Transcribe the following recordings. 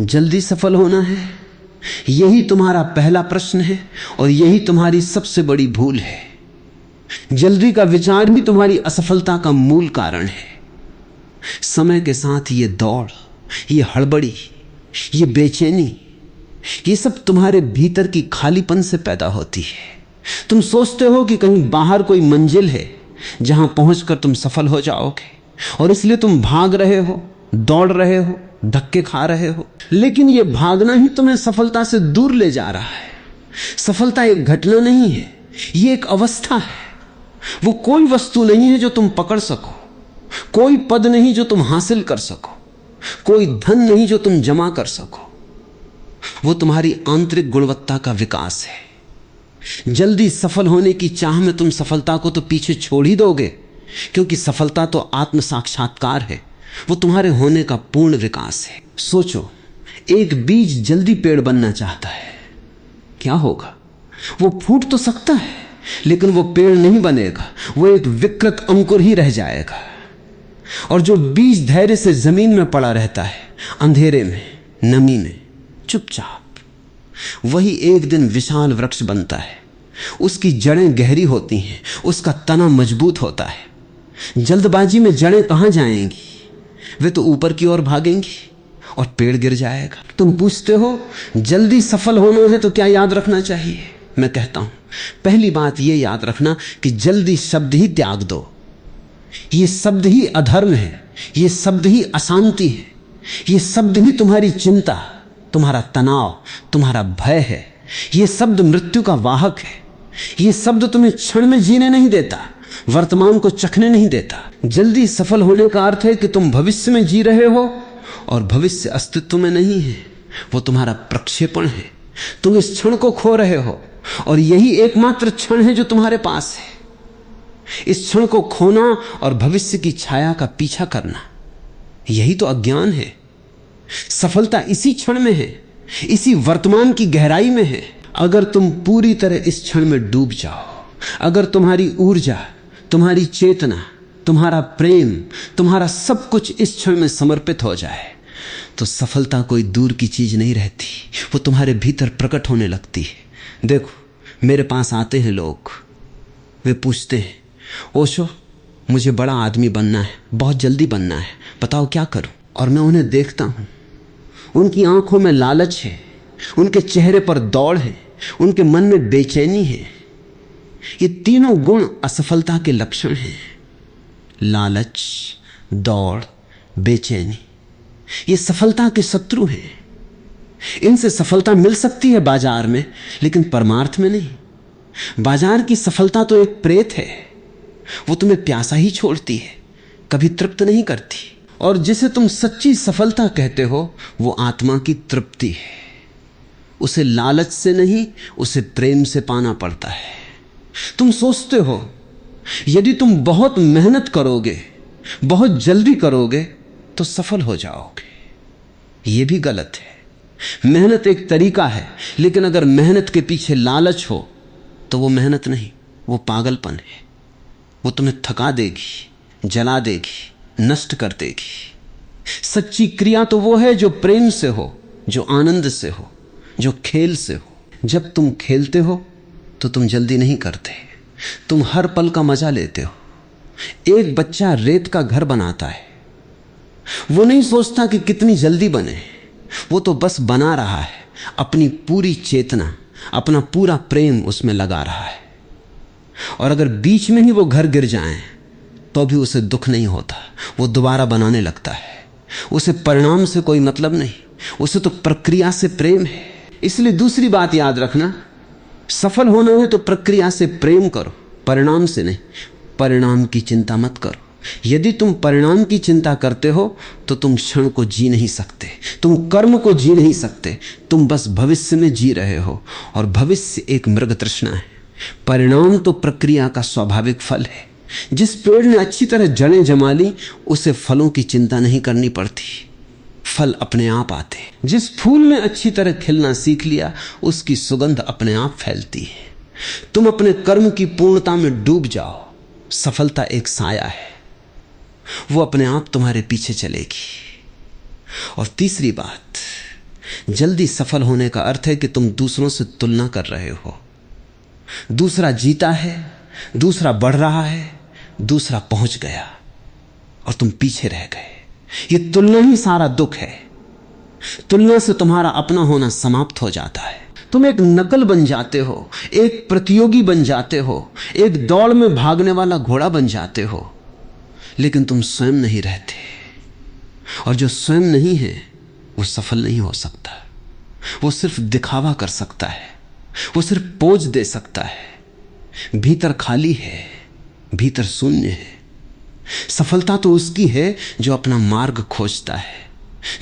जल्दी सफल होना है, यही तुम्हारा पहला प्रश्न है और यही तुम्हारी सबसे बड़ी भूल है। जल्दी का विचार भी तुम्हारी असफलता का मूल कारण है। समय के साथ ये दौड़, ये हड़बड़ी, ये बेचैनी, ये सब तुम्हारे भीतर की खालीपन से पैदा होती है। तुम सोचते हो कि कहीं बाहर कोई मंजिल है जहां पहुंचकर तुम सफल हो जाओगे, और इसलिए तुम भाग रहे हो, दौड़ रहे हो, धक्के खा रहे हो। लेकिन यह भागना ही तुम्हें सफलता से दूर ले जा रहा है। सफलता एक घटना नहीं है, यह एक अवस्था है। वो कोई वस्तु नहीं है जो तुम पकड़ सको, कोई पद नहीं जो तुम हासिल कर सको, कोई धन नहीं जो तुम जमा कर सको। वो तुम्हारी आंतरिक गुणवत्ता का विकास है। जल्दी सफल होने की चाह में तुम सफलता को तो पीछे छोड़ ही दोगे, क्योंकि सफलता तो आत्म साक्षात्कार है, वो तुम्हारे होने का पूर्ण विकास है। सोचो, एक बीज जल्दी पेड़ बनना चाहता है, क्या होगा? वो फूट तो सकता है, लेकिन वो पेड़ नहीं बनेगा, वो एक विकृत अंकुर ही रह जाएगा। और जो बीज धैर्य से जमीन में पड़ा रहता है, अंधेरे में, नमी में, चुपचाप, वही एक दिन विशाल वृक्ष बनता है। उसकी जड़ें गहरी होती हैं, उसका तना मजबूत होता है। जल्दबाजी में जड़ें कहां जाएंगी? वे तो ऊपर की ओर भागेंगी और पेड़ गिर जाएगा। तुम पूछते हो जल्दी सफल होना है तो क्या याद रखना चाहिए? मैं कहता हूं, पहली बात यह याद रखना कि जल्दी शब्द ही त्याग दो। ये शब्द ही अधर्म है, ये शब्द ही अशांति है, ये शब्द ही तुम्हारी चिंता, तुम्हारा तनाव, तुम्हारा भय है। ये शब्द मृत्यु का वाहक है। ये शब्द तुम्हें क्षण में जीने नहीं देता, वर्तमान को चखने नहीं देता। जल्दी सफल होने का अर्थ है कि तुम भविष्य में जी रहे हो और भविष्य अस्तित्व में नहीं है, वो तुम्हारा प्रक्षेपण है। तुम इस क्षण को खो रहे हो और यही एकमात्र क्षण है जो तुम्हारे पास है। इस क्षण को खोना और भविष्य की छाया का पीछा करना, यही तो अज्ञान है। सफलता इसी क्षण में है, इसी वर्तमान की गहराई में है। अगर तुम पूरी तरह इस क्षण में डूब जाओ, अगर तुम्हारी ऊर्जा, तुम्हारी चेतना, तुम्हारा प्रेम, तुम्हारा सब कुछ इस क्षण में समर्पित हो जाए, तो सफलता कोई दूर की चीज नहीं रहती, वो तुम्हारे भीतर प्रकट होने लगती है। देखो, मेरे पास आते हैं लोग, वे पूछते हैं, ओशो मुझे बड़ा आदमी बनना है, बहुत जल्दी बनना है, बताओ क्या करूं? और मैं उन्हें देखता हूं, उनकी आंखों में लालच है, उनके चेहरे पर दौड़ है, उनके मन में बेचैनी है। ये तीनों गुण असफलता के लक्षण हैं। लालच, दौड़, बेचैनी, ये सफलता के शत्रु हैं। इनसे सफलता मिल सकती है बाजार में, लेकिन परमार्थ में नहीं। बाजार की सफलता तो एक प्रेत है, वो तुम्हें प्यासा ही छोड़ती है, कभी तृप्त नहीं करती। और जिसे तुम सच्ची सफलता कहते हो, वो आत्मा की तृप्ति है। उसे लालच से नहीं, उसे प्रेम से पाना पड़ता है। तुम सोचते हो यदि तुम बहुत मेहनत करोगे, बहुत जल्दी करोगे, तो सफल हो जाओगे। यह भी गलत है। मेहनत एक तरीका है, लेकिन अगर मेहनत के पीछे लालच हो तो वो मेहनत नहीं, वो पागलपन है। वो तुम्हें थका देगी, जला देगी, नष्ट कर देगी। सच्ची क्रिया तो वो है जो प्रेम से हो, जो आनंद से हो, जो खेल से हो। जब तुम खेलते हो तो तुम जल्दी नहीं करते, तुम हर पल का मजा लेते हो। एक बच्चा रेत का घर बनाता है, वो नहीं सोचता कि कितनी जल्दी बने, वो तो बस बना रहा है, अपनी पूरी चेतना, अपना पूरा प्रेम उसमें लगा रहा है। और अगर बीच में ही वो घर गिर जाए तो भी उसे दुख नहीं होता, वो दोबारा बनाने लगता है। उसे परिणाम से कोई मतलब नहीं, उसे तो प्रक्रिया से प्रेम है। इसलिए दूसरी बात याद रखना, सफल होना है तो प्रक्रिया से प्रेम करो, परिणाम से नहीं। परिणाम की चिंता मत करो। यदि तुम परिणाम की चिंता करते हो तो तुम क्षण को जी नहीं सकते, तुम कर्म को जी नहीं सकते, तुम बस भविष्य में जी रहे हो। और भविष्य एक मृग तृष्णा है, परिणाम तो प्रक्रिया का स्वाभाविक फल है। जिस पेड़ ने अच्छी तरह जड़ें जमा ली, उसे फलों की चिंता नहीं करनी पड़ती, फल अपने आप आते। जिस फूल ने अच्छी तरह खिलना सीख लिया, उसकी सुगंध अपने आप फैलती है। तुम अपने कर्म की पूर्णता में डूब जाओ, सफलता एक साया है, वो अपने आप तुम्हारे पीछे चलेगी। और तीसरी बात, जल्दी सफल होने का अर्थ है कि तुम दूसरों से तुलना कर रहे हो। दूसरा जीता है, दूसरा बढ़ रहा है, दूसरा पहुंच गया और तुम पीछे रह गए। ये तुलना ही सारा दुख है। तुलना से तुम्हारा अपना होना समाप्त हो जाता है। तुम एक नकल बन जाते हो, एक प्रतियोगी बन जाते हो, एक दौड़ में भागने वाला घोड़ा बन जाते हो, लेकिन तुम स्वयं नहीं रहते। और जो स्वयं नहीं है वो सफल नहीं हो सकता। वो सिर्फ दिखावा कर सकता है, वो सिर्फ पोज दे सकता है। भीतर खाली है, भीतर शून्य है। सफलता तो उसकी है जो अपना मार्ग खोजता है,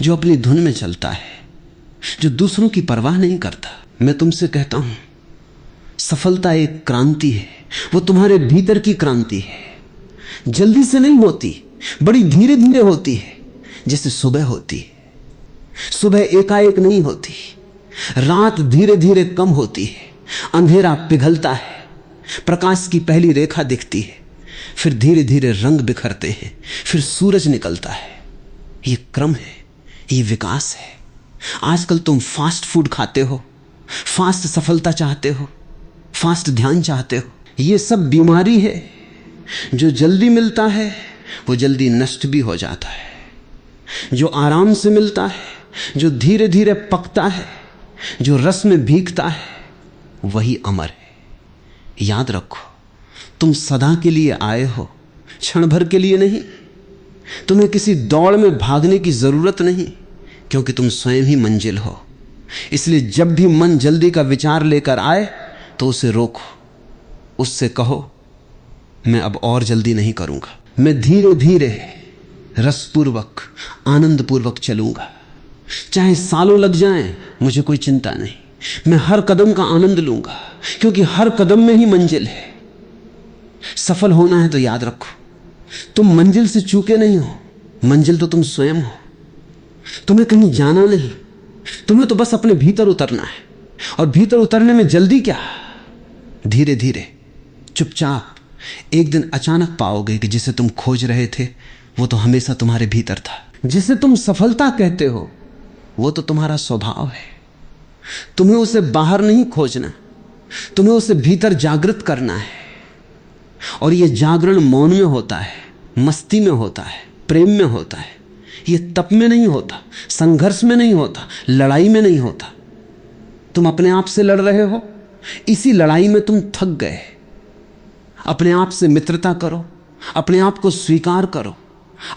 जो अपनी धुन में चलता है, जो दूसरों की परवाह नहीं करता। मैं तुमसे कहता हूं, सफलता एक क्रांति है। वो तुम्हारे भीतर की क्रांति है। जल्दी से नहीं होती, बड़ी धीरे धीरे होती है, जैसे सुबह होती है। सुबह एकाएक नहीं होती, रात धीरे धीरे कम होती है, अंधेरा पिघलता है, प्रकाश की पहली रेखा दिखती है, फिर धीरे धीरे रंग बिखरते हैं, फिर सूरज निकलता है। ये क्रम है, ये विकास है। आजकल तुम फास्ट फूड खाते हो, फास्ट सफलता चाहते हो, फास्ट ध्यान चाहते हो। ये सब बीमारी है। जो जल्दी मिलता है वो जल्दी नष्ट भी हो जाता है। जो आराम से मिलता है, जो धीरे धीरे पकता है, जो रस में भीगता है, वही अमर है। याद रखो, तुम सदा के लिए आए हो, क्षण भर के लिए नहीं। तुम्हें किसी दौड़ में भागने की जरूरत नहीं, क्योंकि तुम स्वयं ही मंजिल हो। इसलिए जब भी मन जल्दी का विचार लेकर आए तो उसे रोको, उससे कहो मैं अब और जल्दी नहीं करूंगा, मैं धीरे धीरे रसपूर्वक आनंदपूर्वक चलूंगा। चाहे सालों लग जाएं, मुझे कोई चिंता नहीं। मैं हर कदम का आनंद लूंगा, क्योंकि हर कदम में ही मंजिल है। सफल होना है तो याद रखो, तुम मंजिल से चूके नहीं हो। मंजिल तो तुम स्वयं हो। तुम्हें कहीं जाना नहीं, तुम्हें तो बस अपने भीतर उतरना है। और भीतर उतरने में जल्दी क्या? धीरे धीरे, चुपचाप। एक दिन अचानक पाओगे कि जिसे तुम खोज रहे थे वो तो हमेशा तुम्हारे भीतर था। जिसे तुम सफलता कहते हो वो तो तुम्हारा स्वभाव है। तुम्हें उसे बाहर नहीं खोजना, तुम्हें उसे भीतर जागृत करना है। और यह जागरण मौन में होता है, मस्ती में होता है, प्रेम में होता है। यह तप में नहीं होता, संघर्ष में नहीं होता, लड़ाई में नहीं होता। तुम अपने आप से लड़ रहे हो, इसी लड़ाई में तुम थक गए। अपने आप से मित्रता करो, अपने आप को स्वीकार करो,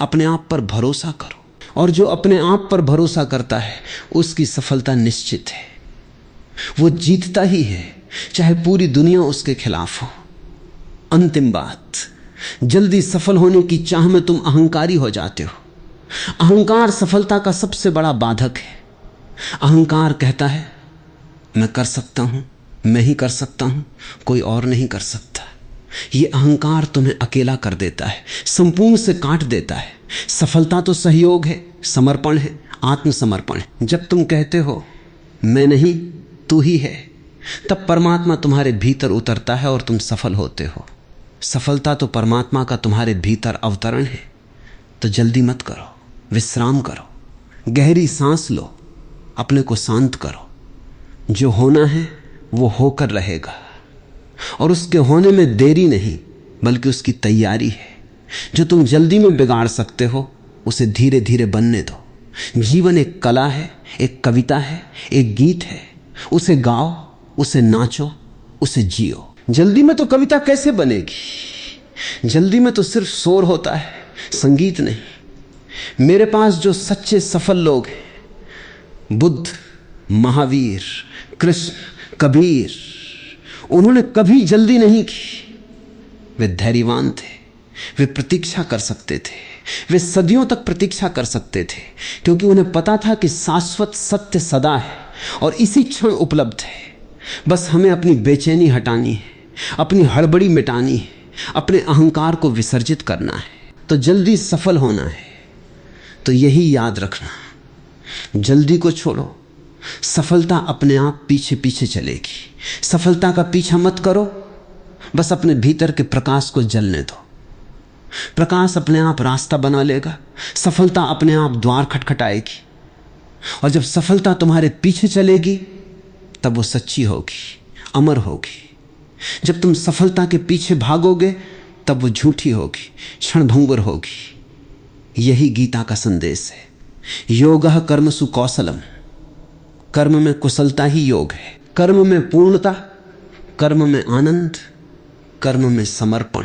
अपने आप पर भरोसा करो। और जो अपने आप पर भरोसा करता है उसकी सफलता निश्चित है। वो जीतता ही है, चाहे पूरी दुनिया उसके खिलाफ हो। अंतिम बात, जल्दी सफल होने की चाह में तुम अहंकारी हो जाते हो। अहंकार सफलता का सबसे बड़ा बाधक है। अहंकार कहता है मैं कर सकता हूं, मैं ही कर सकता हूं, कोई और नहीं कर सकता। ये अहंकार तुम्हें अकेला कर देता है, संपूर्ण से काट देता है। सफलता तो सहयोग है, समर्पण है, आत्मसमर्पण है। जब तुम कहते हो मैं नहीं तू ही है, तब परमात्मा तुम्हारे भीतर उतरता है और तुम सफल होते हो। सफलता तो परमात्मा का तुम्हारे भीतर अवतरण है। तो जल्दी मत करो, विश्राम करो, गहरी सांस लो, अपने को शांत करो। जो होना है वो होकर रहेगा, और उसके होने में देरी नहीं बल्कि उसकी तैयारी है। जो तुम जल्दी में बिगाड़ सकते हो उसे धीरे धीरे बनने दो। जीवन एक कला है, एक कविता है, एक गीत है। उसे गाओ, उसे नाचो, उसे जियो। जल्दी में तो कविता कैसे बनेगी? जल्दी में तो सिर्फ शोर होता है, संगीत नहीं। मेरे पास जो सच्चे सफल लोग हैं, बुद्ध, महावीर, कृष्ण, कबीर, उन्होंने कभी जल्दी नहीं की। वे धैर्यवान थे, वे प्रतीक्षा कर सकते थे, वे सदियों तक प्रतीक्षा कर सकते थे, क्योंकि उन्हें पता था कि शाश्वत सत्य सदा है और इसी क्षण उपलब्ध है। बस हमें अपनी बेचैनी हटानी है, अपनी हड़बड़ी मिटानी है, अपने अहंकार को विसर्जित करना है। तो जल्दी सफल होना है तो यही याद रखना, जल्दी को छोड़ो। सफलता अपने आप पीछे पीछे चलेगी। सफलता का पीछा मत करो, बस अपने भीतर के प्रकाश को जलने दो। प्रकाश अपने आप रास्ता बना लेगा, सफलता अपने आप द्वार खटखटाएगी। और जब सफलता तुम्हारे पीछे चलेगी तब वो सच्ची होगी, अमर होगी। जब तुम सफलता के पीछे भागोगे तब वो झूठी होगी, क्षणभंगुर होगी। यही गीता का संदेश है। योगः कर्मसु कौशलम, कर्म में कुशलता ही योग है। कर्म में पूर्णता, कर्म में आनंद, कर्म में समर्पण,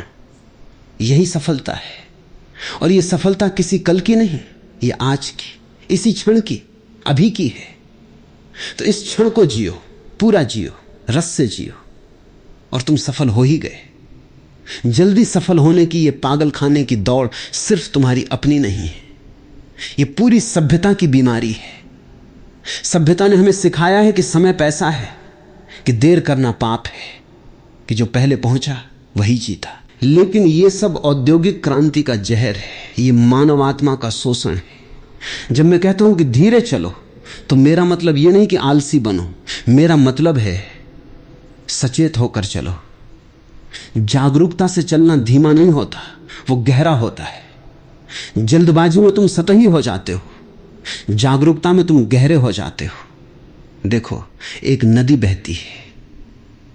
यही सफलता है। और ये सफलता किसी कल की नहीं, ये आज की, इसी क्षण की, अभी की है। तो इस क्षण को जियो, पूरा जियो, रस से जियो, और तुम सफल हो ही गए। जल्दी सफल होने की ये पागल खाने की दौड़ सिर्फ तुम्हारी अपनी नहीं है, ये पूरी सभ्यता की बीमारी है। सभ्यता ने हमें सिखाया है कि समय पैसा है, कि देर करना पाप है, कि जो पहले पहुंचा वही जीता। लेकिन ये सब औद्योगिक क्रांति का जहर है, ये मानव आत्मा का शोषण है। जब मैं कहता हूं कि धीरे चलो, तो मेरा मतलब ये नहीं कि आलसी बनो, मेरा मतलब है सचेत होकर चलो। जागरूकता से चलना धीमा नहीं होता, वो गहरा होता है। जल्दबाजी में तुम सतही हो जाते हो, जागरूकता में तुम गहरे हो जाते हो। देखो, एक नदी बहती है,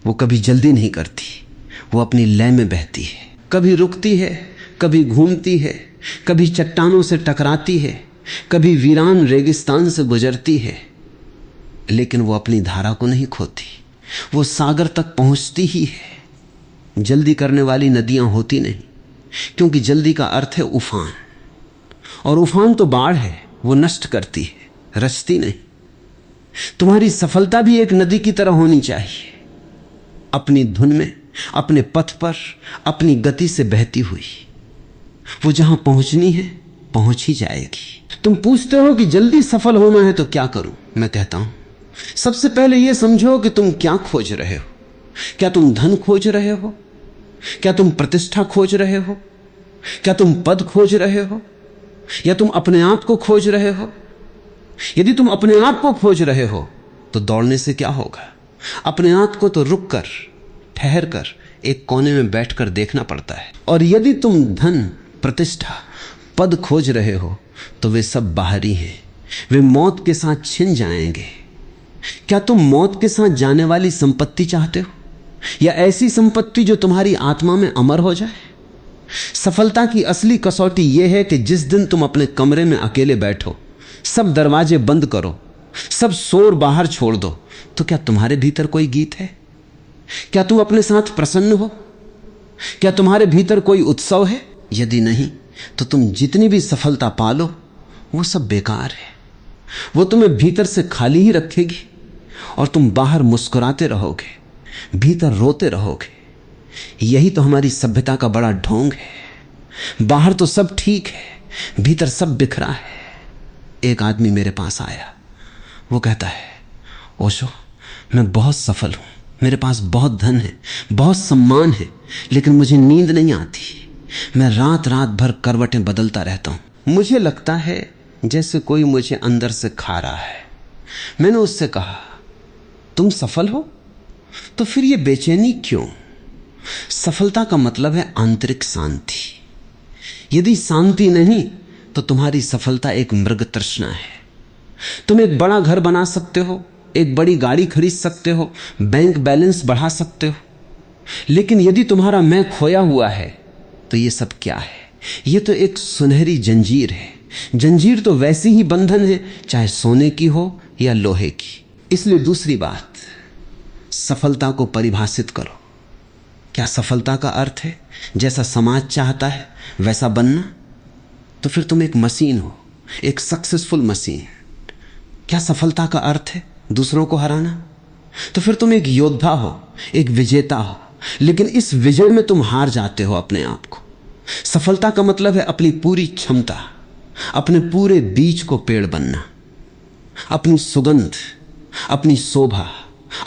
वो कभी जल्दी नहीं करती, वो अपनी लय में बहती है। कभी रुकती है, कभी घूमती है, कभी चट्टानों से टकराती है, कभी वीरान रेगिस्तान से गुजरती है, लेकिन वो अपनी धारा को नहीं खोती, वो सागर तक पहुंचती ही है। जल्दी करने वाली नदियां होती नहीं, क्योंकि जल्दी का अर्थ है उफान, और उफान तो बाढ़ है, वो नष्ट करती है, रचती नहीं। तुम्हारी सफलता भी एक नदी की तरह होनी चाहिए, अपनी धुन में, अपने पथ पर, अपनी गति से बहती हुई। वो जहां पहुंचनी है पहुंच ही जाएगी। तुम पूछते हो कि जल्दी सफल होना है तो क्या करूं? मैं कहता हूं, सबसे पहले यह समझो कि तुम क्या खोज रहे हो। क्या तुम धन खोज रहे हो? क्या तुम प्रतिष्ठा खोज रहे हो? क्या तुम पद खोज रहे हो? या तुम अपने आप को खोज रहे हो? यदि तुम अपने आप को खोज रहे हो तो दौड़ने से क्या होगा? अपने आप को तो रुक कर, ठहर कर, एक कोने में बैठकर देखना पड़ता है। और यदि तुम धन, प्रतिष्ठा, पद खोज रहे हो तो वे सब बाहरी हैं, वे मौत के साथ छिन जाएंगे। क्या तुम मौत के साथ जाने वाली संपत्ति चाहते हो, या ऐसी संपत्ति जो तुम्हारी आत्मा में अमर हो जाए? सफलता की असली कसौटी यह है कि जिस दिन तुम अपने कमरे में अकेले बैठो, सब दरवाजे बंद करो, सब शोर बाहर छोड़ दो, तो क्या तुम्हारे भीतर कोई गीत है? क्या तुम अपने साथ प्रसन्न हो? क्या तुम्हारे भीतर कोई उत्सव है? यदि नहीं तो तुम जितनी भी सफलता पालो वो सब बेकार है। वो तुम्हें भीतर से खाली ही रखेगी और तुम बाहर मुस्कुराते रहोगे, भीतर रोते रहोगे। यही तो हमारी सभ्यता का बड़ा ढोंग है। बाहर तो सब ठीक है, भीतर सब बिखरा है। एक आदमी मेरे पास आया, वो कहता है, ओशो, मैं बहुत सफल हूं, मेरे पास बहुत धन है, बहुत सम्मान है, लेकिन मुझे नींद नहीं आती। मैं रात रात भर करवटें बदलता रहता हूं। मुझे लगता है जैसे कोई मुझे अंदर से खा रहा है। मैंने उससे कहा, तुम सफल हो तो फिर ये बेचैनी क्यों? सफलता का मतलब है आंतरिक शांति। यदि शांति नहीं तो तुम्हारी सफलता एक मृग तृष्णा है। तुम एक बड़ा घर बना सकते हो, एक बड़ी गाड़ी खरीद सकते हो, बैंक बैलेंस बढ़ा सकते हो, लेकिन यदि तुम्हारा मैं खोया हुआ है तो ये सब क्या है? ये तो एक सुनहरी जंजीर है। जंजीर तो वैसी ही बंधन है, चाहे सोने की हो या लोहे की। इसलिए दूसरी बात, सफलता को परिभाषित करो। क्या सफलता का अर्थ है जैसा समाज चाहता है वैसा बनना? तो फिर तुम एक मशीन हो, एक सक्सेसफुल मशीन। क्या सफलता का अर्थ है दूसरों को हराना? तो फिर तुम एक योद्धा हो, एक विजेता हो, लेकिन इस विजय में तुम हार जाते हो अपने आप को। सफलता का मतलब है अपनी पूरी क्षमता, अपने पूरे बीज को पेड़ बनना, अपनी सुगंध, अपनी शोभा,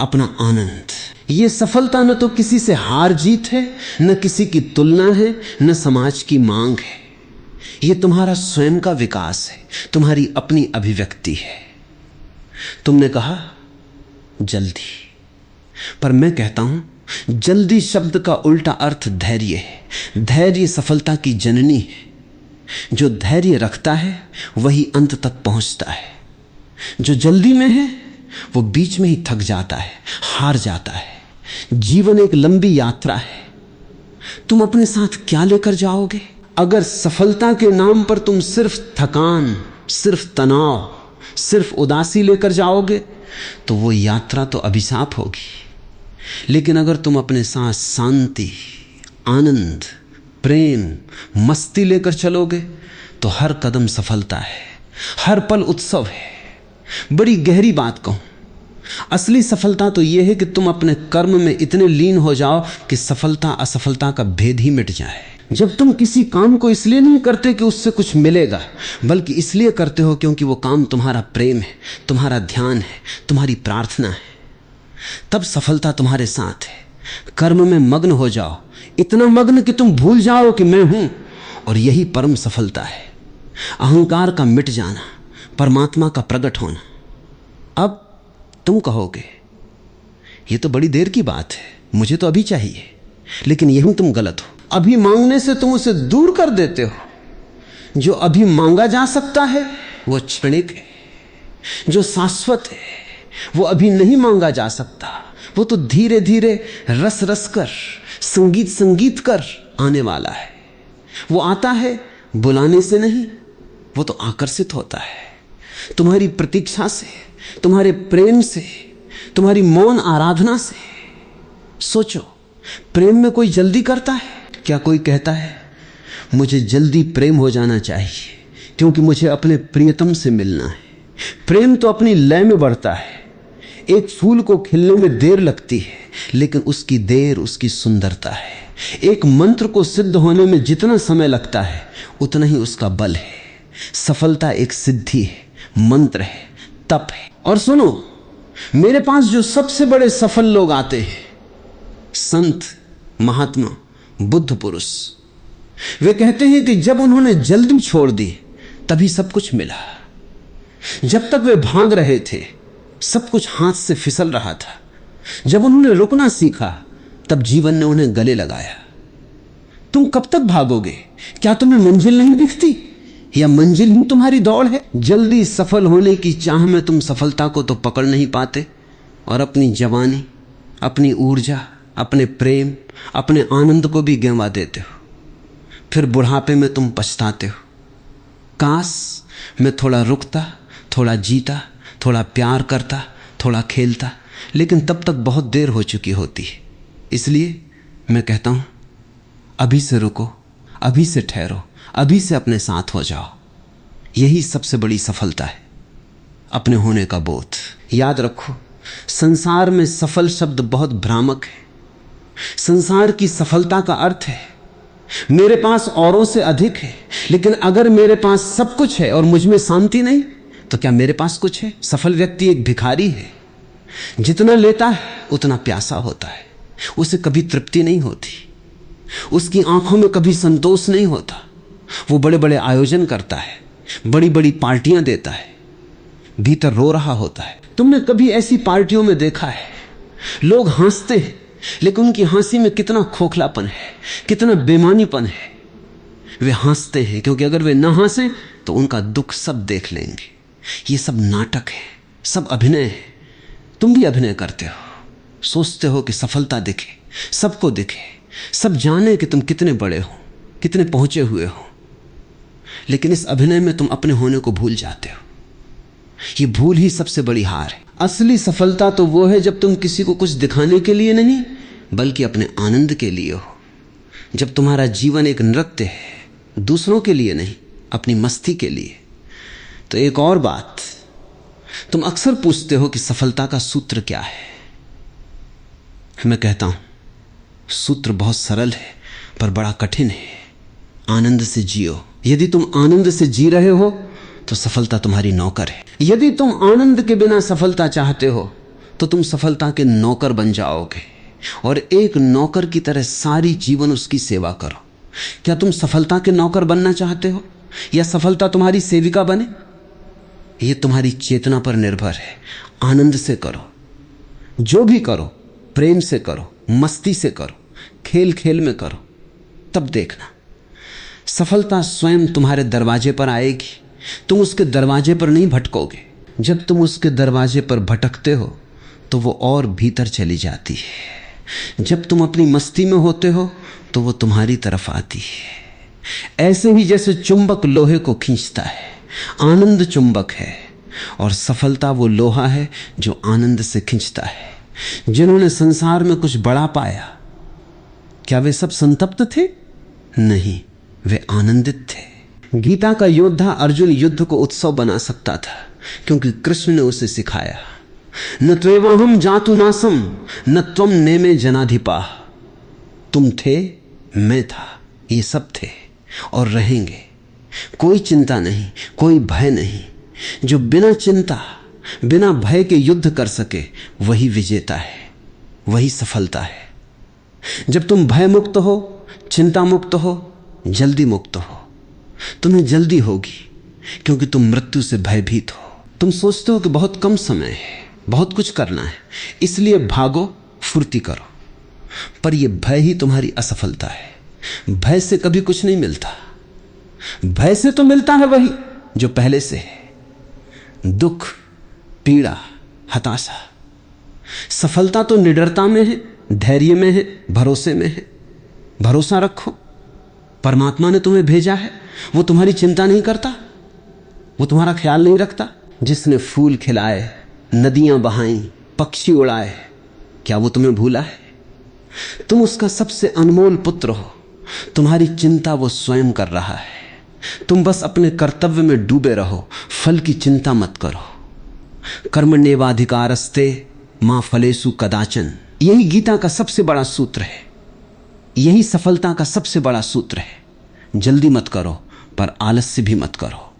अपना आनंद। ये सफलता न तो किसी से हार जीत है, न किसी की तुलना है, न समाज की मांग है। ये तुम्हारा स्वयं का विकास है, तुम्हारी अपनी अभिव्यक्ति है। तुमने कहा जल्दी, पर मैं कहता हूं जल्दी शब्द का उल्टा अर्थ धैर्य है। धैर्य सफलता की जननी है। जो धैर्य रखता है वही अंत तक पहुंचता है। जो जल्दी में है वो बीच में ही थक जाता है, हार जाता है। जीवन एक लंबी यात्रा है। तुम अपने साथ क्या लेकर जाओगे? अगर सफलता के नाम पर तुम सिर्फ थकान, सिर्फ तनाव, सिर्फ उदासी लेकर जाओगे तो वो यात्रा तो अभिशाप होगी। लेकिन अगर तुम अपने साथ शांति, आनंद, प्रेम, मस्ती लेकर चलोगे तो हर कदम सफलता है, हर पल उत्सव है। बड़ी गहरी बात कहूं, असली सफलता तो यह है कि तुम अपने कर्म में इतने लीन हो जाओ कि सफलता असफलता का भेद ही मिट जाए। जब तुम किसी काम को इसलिए नहीं करते कि उससे कुछ मिलेगा, बल्कि इसलिए करते हो क्योंकि वो काम तुम्हारा प्रेम है, तुम्हारा ध्यान है, तुम्हारी प्रार्थना है, तब सफलता तुम्हारे साथ है। कर्म में मग्न हो जाओ, इतना मग्न कि तुम भूल जाओ कि मैं हूं, और यही परम सफलता है। अहंकार का मिट जाना, परमात्मा का प्रकट होना। अब तुम कहोगे ये तो बड़ी देर की बात है, मुझे तो अभी चाहिए। लेकिन यही तुम गलत हो। अभी मांगने से तुम उसे दूर कर देते हो। जो अभी मांगा जा सकता है वो क्षणिक है, जो शाश्वत है वो अभी नहीं मांगा जा सकता। वो तो धीरे धीरे रस रस कर, संगीत संगीत कर आने वाला है। वो आता है बुलाने से नहीं, वो तो आकर्षित होता है तुम्हारी प्रतीक्षा से, तुम्हारे प्रेम से, तुम्हारी मौन आराधना से। सोचो, प्रेम में कोई जल्दी करता है क्या? कोई कहता है मुझे जल्दी प्रेम हो जाना चाहिए क्योंकि मुझे अपने प्रियतम से मिलना है। प्रेम तो अपनी लय में बढ़ता है। एक फूल को खिलने में देर लगती है, लेकिन उसकी देर उसकी सुंदरता है। एक मंत्र को सिद्ध होने में जितना समय लगता है उतना ही उसका बल है। सफलता एक सिद्धि है, मंत्र है, तप है। और सुनो, मेरे पास जो सबसे बड़े सफल लोग आते हैं, संत, महात्मा, बुद्ध पुरुष, वे कहते हैं कि जब उन्होंने जल्दी छोड़ दी तभी सब कुछ मिला। जब तक वे भाग रहे थे सब कुछ हाथ से फिसल रहा था। जब उन्होंने रुकना सीखा तब जीवन ने उन्हें गले लगाया। तुम कब तक भागोगे? क्या तुम्हें मंजिल नहीं दिखती, या मंजिल ही तुम्हारी दौड़ है? जल्दी सफल होने की चाह में तुम सफलता को तो पकड़ नहीं पाते और अपनी जवानी, अपनी ऊर्जा, अपने प्रेम, अपने आनंद को भी गंवा देते हो। फिर बुढ़ापे में तुम पछताते हो, काश मैं थोड़ा रुकता, थोड़ा जीता, थोड़ा प्यार करता, थोड़ा खेलता। लेकिन तब तक बहुत देर हो चुकी होती है। इसलिए मैं कहता हूं, अभी से रुको, अभी से ठहरो, अभी से अपने साथ हो जाओ। यही सबसे बड़ी सफलता है, अपने होने का बोध। याद रखो, संसार में सफल शब्द बहुत भ्रामक है। संसार की सफलता का अर्थ है मेरे पास औरों से अधिक है। लेकिन अगर मेरे पास सब कुछ है और मुझ में शांति नहीं, तो क्या मेरे पास कुछ है? सफल व्यक्ति एक भिखारी है। जितना लेता है उतना प्यासा होता है, उसे कभी तृप्ति नहीं होती, उसकी आंखों में कभी संतोष नहीं होता। वो बड़े बड़े आयोजन करता है, बड़ी बड़ी पार्टियां देता है, भीतर रो रहा होता है। तुमने कभी ऐसी पार्टियों में देखा है? लोग हंसते हैं लेकिन उनकी हंसी में कितना खोखलापन है, कितना बेईमानीपन है। वे हंसते हैं क्योंकि अगर वे ना हंसें तो उनका दुख सब देख लेंगे। ये सब नाटक है, सब अभिनय है। तुम भी अभिनय करते हो, सोचते हो कि सफलता दिखे, सबको दिखे, सब जाने कि तुम कितने बड़े हो, कितने पहुंचे हुए हो। लेकिन इस अभिनय में तुम अपने होने को भूल जाते हो। ये भूल ही सबसे बड़ी हार है। असली सफलता तो वो है जब तुम किसी को कुछ दिखाने के लिए नहीं बल्कि अपने आनंद के लिए हो। जब तुम्हारा जीवन एक नृत्य है, दूसरों के लिए नहीं, अपनी मस्ती के लिए। तो एक और बात, तुम अक्सर पूछते हो कि सफलता का सूत्र क्या है। मैं कहता हूं, सूत्र बहुत सरल है पर बड़ा कठिन है। आनंद से जियो। यदि तुम आनंद से जी रहे हो तो सफलता तुम्हारी नौकर है। यदि तुम आनंद के बिना सफलता चाहते हो तो तुम सफलता के नौकर बन जाओगे और एक नौकर की तरह सारी जीवन उसकी सेवा करो। क्या तुम सफलता के नौकर बनना चाहते हो या सफलता तुम्हारी सेविका बने? यह तुम्हारी चेतना पर निर्भर है। आनंद से करो, जो भी करो प्रेम से करो, मस्ती से करो, खेल खेल में करो, तब देखना सफलता स्वयं तुम्हारे दरवाजे पर आएगी। तुम उसके दरवाजे पर नहीं भटकोगे। जब तुम उसके दरवाजे पर भटकते हो तो वो और भीतर चली जाती है। जब तुम अपनी मस्ती में होते हो तो वो तुम्हारी तरफ आती है। ऐसे ही जैसे चुंबक लोहे को खींचता है, आनंद चुंबक है और सफलता वो लोहा है जो आनंद से खींचता है। जिन्होंने संसार में कुछ बड़ा पाया, क्या वे सब संतप्त थे? नहीं, वे आनंदित थे। गीता का योद्धा अर्जुन युद्ध को उत्सव बना सकता था क्योंकि कृष्ण ने उसे सिखाया, न त्वेवाहम जातु नासम न त्वम नेमे जनाधिपा। तुम थे, मैं था, ये सब थे और रहेंगे। कोई चिंता नहीं, कोई भय नहीं। जो बिना चिंता बिना भय के युद्ध कर सके वही विजेता है, वही सफलता है। जब तुम भय मुक्त हो, चिंता मुक्त हो, जल्दी मुक्त हो, तुम्हें जल्दी होगी क्योंकि तुम मृत्यु से भयभीत हो। तुम सोचते हो कि बहुत कम समय है, बहुत कुछ करना है, इसलिए भागो, फुर्ती करो, पर यह भय ही तुम्हारी असफलता है। भय से कभी कुछ नहीं मिलता। भय से तो मिलता है वही जो पहले से है, दुख, पीड़ा, हताशा। सफलता तो निडरता में है, धैर्य में है, भरोसे में है। भरोसा रखो, परमात्मा ने तुम्हें भेजा है, वो तुम्हारी चिंता नहीं करता, वो तुम्हारा ख्याल नहीं रखता। जिसने फूल खिलाए, नदियां बहाई, पक्षी उड़ाए, क्या वो तुम्हें भूला है? तुम उसका सबसे अनमोल पुत्र हो। तुम्हारी चिंता वो स्वयं कर रहा है। तुम बस अपने कर्तव्य में डूबे रहो, फल की चिंता मत करो। कर्मण्येवाधिकारस्ते मां फलेषु कदाचन। यही गीता का सबसे बड़ा सूत्र है, यही सफलता का सबसे बड़ा सूत्र है। जल्दी मत करो पर आलस्य भी मत करो।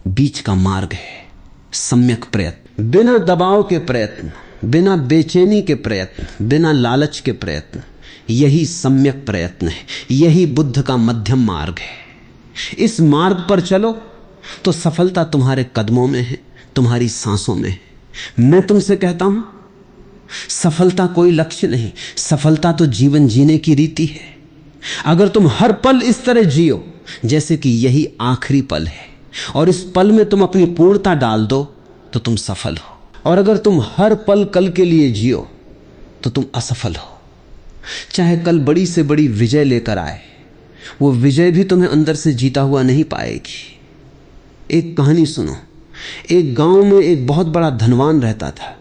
बीच का मार्ग है सम्यक प्रयत्न, बिना दबाव के प्रयत्न, बिना बेचैनी के प्रयत्न, बिना लालच के प्रयत्न। यही सम्यक प्रयत्न है, यही बुद्ध का मध्यम मार्ग है। इस मार्ग पर चलो तो सफलता तुम्हारे कदमों में है, तुम्हारी सांसों में है। मैं तुमसे कहता हूं, सफलता कोई लक्ष्य नहीं, सफलता तो जीवन जीने की रीति है। अगर तुम हर पल इस तरह जियो जैसे कि यही आखिरी पल है और इस पल में तुम अपनी पूर्णता डाल दो तो तुम सफल हो। और अगर तुम हर पल कल के लिए जियो तो तुम असफल हो। चाहे कल बड़ी से बड़ी विजय लेकर आए, वो विजय भी तुम्हें अंदर से जीता हुआ नहीं पाएगी। एक कहानी सुनो। एक गांव में एक बहुत बड़ा धनवान रहता था।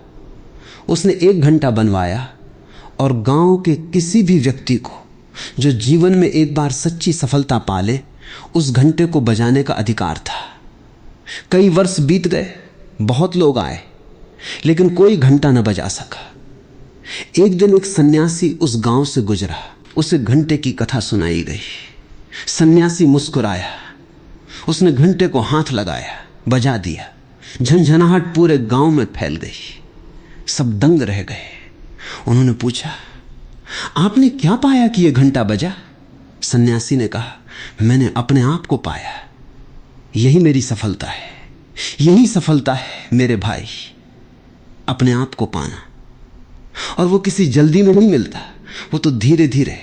उसने 1 घंटा बनवाया और गांव के किसी भी व्यक्ति को जो जीवन में एक बार सच्ची सफलता पाले, उस घंटे को बजाने का अधिकार था। कई वर्ष बीत गए, बहुत लोग आए, लेकिन कोई घंटा न बजा सका। एक दिन एक सन्यासी उस गांव से गुजरा, उसे घंटे की कथा सुनाई गई। सन्यासी मुस्कुराया, उसने घंटे को हाथ लगाया, बजा दिया। झंझनाहट पूरे गांव में फैल गई। सब दंग रह गए। उन्होंने पूछा, आपने क्या पाया कि यह घंटा बजा? सन्यासी ने कहा, मैंने अपने आप को पाया। यही मेरी सफलता है, यही सफलता है मेरे भाई, अपने आप को पाना। और वो किसी जल्दी में नहीं मिलता, वो तो धीरे धीरे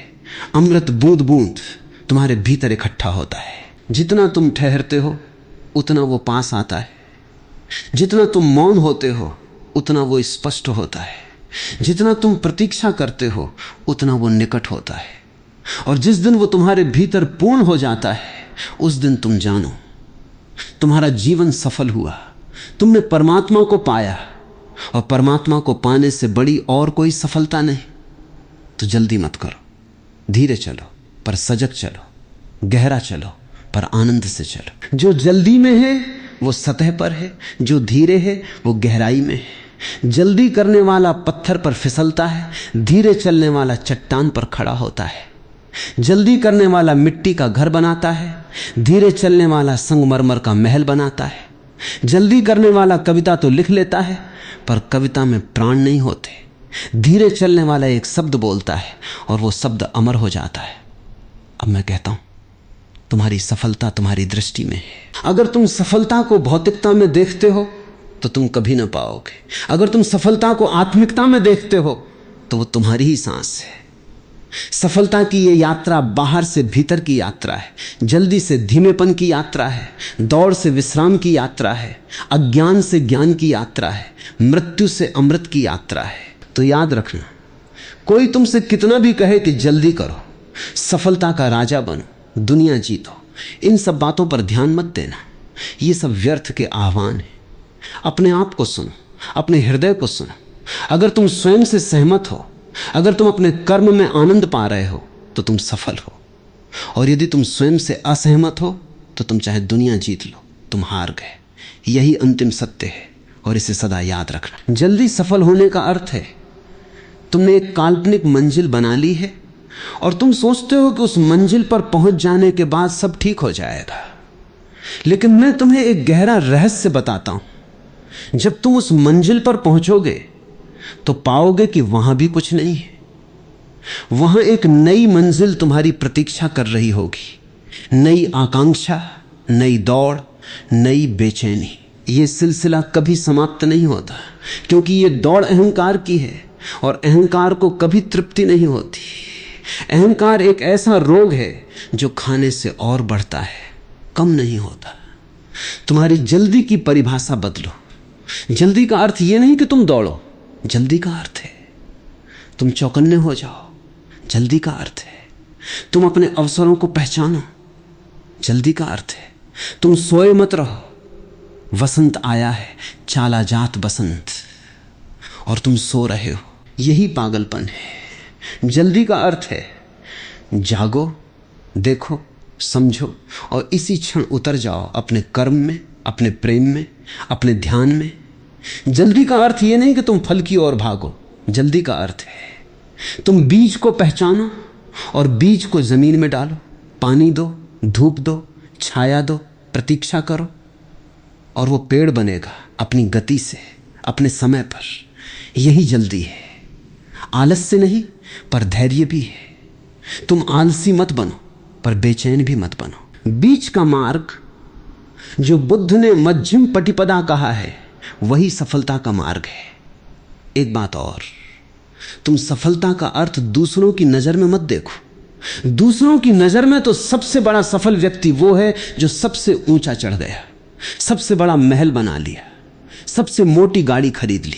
अमृत बूंद बूंद तुम्हारे भीतर इकट्ठा होता है। जितना तुम ठहरते हो उतना वो पास आता है, जितना तुम मौन होते हो उतना वो स्पष्ट होता है, जितना तुम प्रतीक्षा करते हो उतना वो निकट होता है। और जिस दिन वो तुम्हारे भीतर पूर्ण हो जाता है, उस दिन तुम जानो तुम्हारा जीवन सफल हुआ। तुमने परमात्मा को पाया, और परमात्मा को पाने से बड़ी और कोई सफलता नहीं। तो जल्दी मत करो, धीरे चलो पर सजग चलो, गहरा चलो पर आनंद से चलो। जो जल्दी में है वो सतह पर है, जो धीरे है वो गहराई में है। जल्दी करने वाला पत्थर पर फिसलता है, धीरे चलने वाला चट्टान पर खड़ा होता है। जल्दी करने वाला मिट्टी का घर बनाता है, धीरे चलने वाला संगमरमर का महल बनाता है। जल्दी करने वाला कविता तो लिख लेता है, पर कविता में प्राण नहीं होते। धीरे चलने वाला एक शब्द बोलता है और वो शब्द अमर हो जाता है। अब मैं कहता हूं, तुम्हारी सफलता तुम्हारी दृष्टि में है। अगर तुम सफलता को भौतिकता में देखते हो तो तुम कभी ना पाओगे। अगर तुम सफलता को आत्मिकता में देखते हो तो वो तुम्हारी ही सांस है। सफलता की ये यात्रा बाहर से भीतर की यात्रा है, जल्दी से धीमेपन की यात्रा है, दौड़ से विश्राम की यात्रा है, अज्ञान से ज्ञान की यात्रा है, मृत्यु से अमृत की यात्रा है। तो याद रखना, कोई तुमसे कितना भी कहे कि जल्दी करो, सफलता का राजा बनो, दुनिया जीतो, इन सब बातों पर ध्यान मत देना। ये सब व्यर्थ के आह्वान है। अपने आप को सुनो, अपने हृदय को सुनो। अगर तुम स्वयं से सहमत हो, अगर तुम अपने कर्म में आनंद पा रहे हो तो तुम सफल हो, और यदि तुम स्वयं से असहमत हो तो तुम चाहे दुनिया जीत लो, तुम हार गए। यही अंतिम सत्य है और इसे सदा याद रखना। जल्दी सफल होने का अर्थ है तुमने एक काल्पनिक मंजिल बना ली है और तुम सोचते हो कि उस मंजिल पर पहुंच जाने के बाद सब ठीक हो जाएगा। लेकिन मैं तुम्हें एक गहरा रहस्य बताता हूं। जब तुम उस मंजिल पर पहुंचोगे तो पाओगे कि वहां भी कुछ नहीं है। वहां एक नई मंजिल तुम्हारी प्रतीक्षा कर रही होगी, नई आकांक्षा, नई दौड़, नई बेचैनी। यह सिलसिला कभी समाप्त नहीं होता, क्योंकि यह दौड़ अहंकार की है और अहंकार को कभी तृप्ति नहीं होती। अहंकार एक ऐसा रोग है जो खाने से और बढ़ता है, कम नहीं होता। तुम्हारी जल्दी की परिभाषा बदलो। जल्दी का अर्थ यह नहीं कि तुम दौड़ो, जल्दी का अर्थ है तुम चौकन्ने हो जाओ। जल्दी का अर्थ है तुम अपने अवसरों को पहचानो। जल्दी का अर्थ है तुम सोए मत रहो। वसंत आया है, चाला जात बसंत, और तुम सो रहे हो। यही पागलपन है। जल्दी का अर्थ है जागो, देखो, समझो और इसी क्षण उतर जाओ अपने कर्म में, अपने प्रेम में, अपने ध्यान में। जल्दी का अर्थ यह नहीं कि तुम फल की ओर भागो। जल्दी का अर्थ है तुम बीज को पहचानो और बीज को जमीन में डालो, पानी दो, धूप दो, छाया दो, प्रतीक्षा करो, और वो पेड़ बनेगा अपनी गति से, अपने समय पर। यही जल्दी है। आलस्य नहीं, पर धैर्य भी है। तुम आलसी मत बनो, पर बेचैन भी मत बनो। बीच का मार्ग जो बुद्ध ने मध्यम पटिपदा कहा है, वही सफलता का मार्ग है। एक बात और, तुम सफलता का अर्थ दूसरों की नजर में मत देखो। दूसरों की नजर में तो सबसे बड़ा सफल व्यक्ति वो है जो सबसे ऊंचा चढ़ गया, सबसे बड़ा महल बना लिया, सबसे मोटी गाड़ी खरीद ली।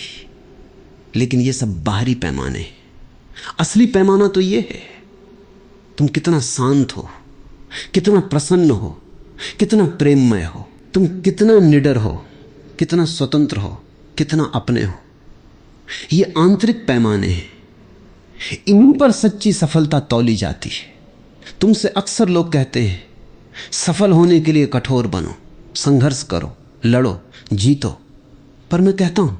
लेकिन ये सब बाहरी पैमाने हैं। असली पैमाना तो ये है तुम कितना शांत हो, कितना प्रसन्न हो, कितना प्रेममय हो, तुम कितना निडर हो, कितना स्वतंत्र हो, कितना अपने हो। ये आंतरिक पैमाने हैं। इन पर सच्ची सफलता तौली जाती है। तुमसे अक्सर लोग कहते हैं सफल होने के लिए कठोर बनो, संघर्ष करो, लड़ो, जीतो। पर मैं कहता हूं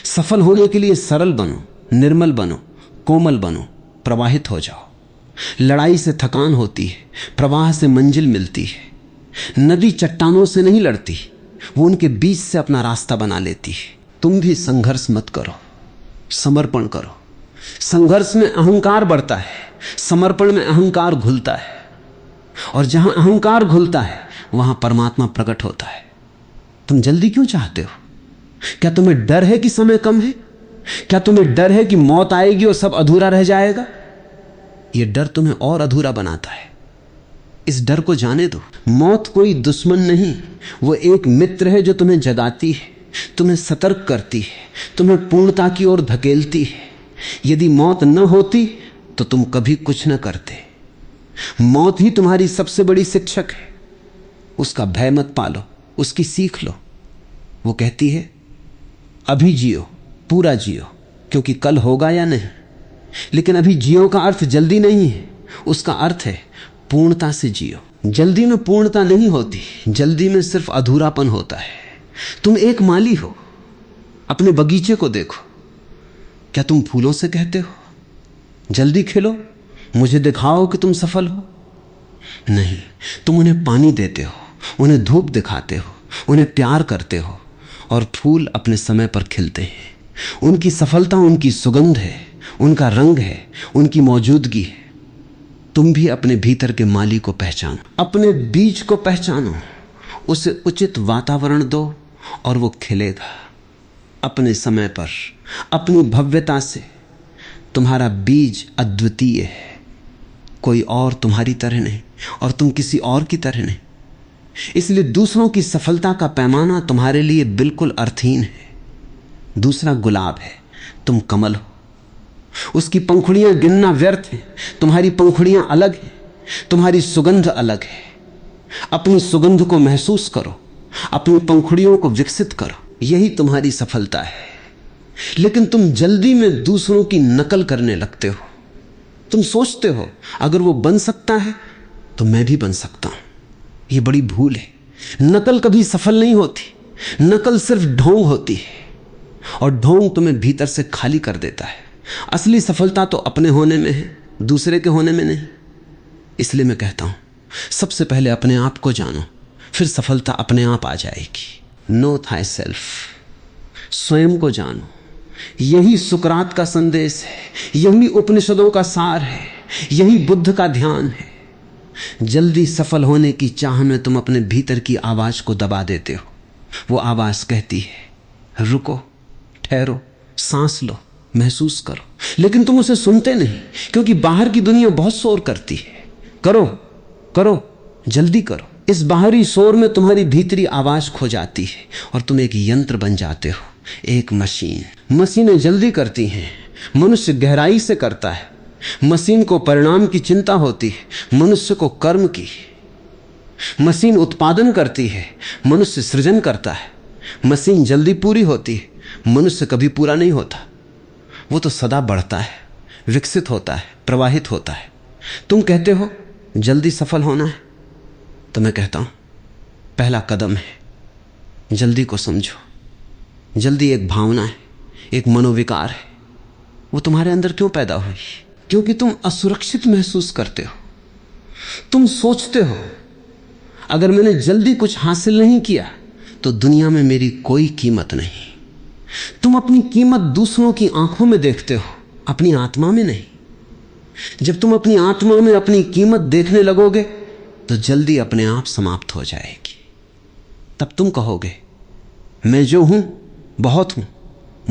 सफल होने के लिए सरल बनो, निर्मल बनो, कोमल बनो, प्रवाहित हो जाओ। लड़ाई से थकान होती है, प्रवाह से मंजिल मिलती है। नदी चट्टानों से नहीं लड़ती, वो उनके बीच से अपना रास्ता बना लेती है। तुम भी संघर्ष मत करो, समर्पण करो। संघर्ष में अहंकार बढ़ता है, समर्पण में अहंकार घुलता है, और जहां अहंकार घुलता है वहां परमात्मा प्रकट होता है। तुम जल्दी क्यों चाहते हो? क्या तुम्हें डर है कि समय कम है? क्या तुम्हें डर है कि मौत आएगी और सब अधूरा रह जाएगा? यह डर तुम्हें और अधूरा बनाता है। इस डर को जाने दो। मौत कोई दुश्मन नहीं, वो एक मित्र है जो तुम्हें जगाती है, तुम्हें सतर्क करती है, तुम्हें पूर्णता की ओर धकेलती है। यदि मौत न होती तो तुम कभी कुछ न करते। मौत ही तुम्हारी सबसे बड़ी शिक्षक है। उसका भय मत पालो, उसकी सीख लो। वो कहती है अभी जियो, पूरा जियो, क्योंकि कल होगा या नहीं। लेकिन अभी जियो का अर्थ जल्दी नहीं है, उसका अर्थ है पूर्णता से जियो। जल्दी में पूर्णता नहीं होती, जल्दी में सिर्फ अधूरापन होता है। तुम एक माली हो, अपने बगीचे को देखो। क्या तुम फूलों से कहते हो जल्दी खिलो, मुझे दिखाओ कि तुम सफल हो? नहीं, तुम उन्हें पानी देते हो, उन्हें धूप दिखाते हो, उन्हें प्यार करते हो, और फूल अपने समय पर खिलते हैं। उनकी सफलता उनकी सुगंध है, उनका रंग है, उनकी मौजूदगी है। तुम भी अपने भीतर के माली को पहचानो, अपने बीज को पहचानो, उसे उचित वातावरण दो और वो खिलेगा अपने समय पर, अपनी भव्यता से। तुम्हारा बीज अद्वितीय है, कोई और तुम्हारी तरह नहीं और तुम किसी और की तरह नहीं। इसलिए दूसरों की सफलता का पैमाना तुम्हारे लिए बिल्कुल अर्थहीन है। दूसरा गुलाब है, तुम कमल हो। उसकी पंखुड़ियां गिनना व्यर्थ है, तुम्हारी पंखुड़ियां अलग हैं, तुम्हारी सुगंध अलग है। अपनी सुगंध को महसूस करो, अपनी पंखुड़ियों को विकसित करो, यही तुम्हारी सफलता है। लेकिन तुम जल्दी में दूसरों की नकल करने लगते हो। तुम सोचते हो अगर वो बन सकता है तो मैं भी बन सकता हूं। ये बड़ी भूल है। नकल कभी सफल नहीं होती। नकल सिर्फ ढोंग होती है और ढोंग तुम्हें भीतर से खाली कर देता है। असली सफलता तो अपने होने में है, दूसरे के होने में नहीं। इसलिए मैं कहता हूं सबसे पहले अपने आप को जानो, फिर सफलता अपने आप आ जाएगी। नो थाई सेल्फ, स्वयं को जानो। यही सुकरात का संदेश है, यही उपनिषदों का सार है, यही बुद्ध का ध्यान है। जल्दी सफल होने की चाह में तुम अपने भीतर की आवाज को दबा देते हो। वो आवाज कहती है रुको, ठहरो, सांस लो, महसूस करो, लेकिन तुम उसे सुनते नहीं, क्योंकि बाहर की दुनिया बहुत शोर करती है। करो करो, जल्दी करो। इस बाहरी शोर में तुम्हारी भीतरी आवाज खो जाती है और तुम एक यंत्र बन जाते हो, एक मशीन। मशीनें जल्दी करती हैं, मनुष्य गहराई से करता है। मशीन को परिणाम की चिंता होती है, मनुष्य को कर्म की। मशीन उत्पादन करती है, मनुष्य सृजन करता है। मशीन जल्दी पूरी होती है, मनुष्य कभी पूरा नहीं होता। वो तो सदा बढ़ता है, विकसित होता है, प्रवाहित होता है। तुम कहते हो जल्दी सफल होना है, तो मैं कहता हूं पहला कदम है जल्दी को समझो। जल्दी एक भावना है, एक मनोविकार है। वो तुम्हारे अंदर क्यों पैदा हुई? क्योंकि तुम असुरक्षित महसूस करते हो। तुम सोचते हो अगर मैंने जल्दी कुछ हासिल नहीं किया तो दुनिया में मेरी कोई कीमत नहीं। तुम अपनी कीमत दूसरों की आंखों में देखते हो, अपनी आत्मा में नहीं। जब तुम अपनी आत्मा में अपनी कीमत देखने लगोगे तो जल्दी अपने आप समाप्त हो जाएगी। तब तुम कहोगे मैं जो हूं बहुत हूं,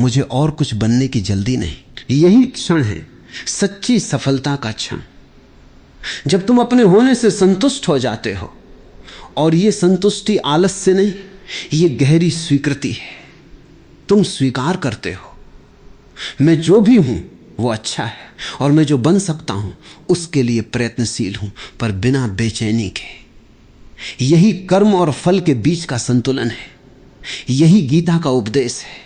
मुझे और कुछ बनने की जल्दी नहीं। यही क्षण है सच्ची सफलता का क्षण, जब तुम अपने होने से संतुष्ट हो जाते हो। और यह संतुष्टि आलस से नहीं, यह गहरी स्वीकृति है। तुम स्वीकार करते हो मैं जो भी हूं वो अच्छा है और मैं जो बन सकता हूं उसके लिए प्रयत्नशील हूं, पर बिना बेचैनी के। यही कर्म और फल के बीच का संतुलन है। यही गीता का उपदेश है।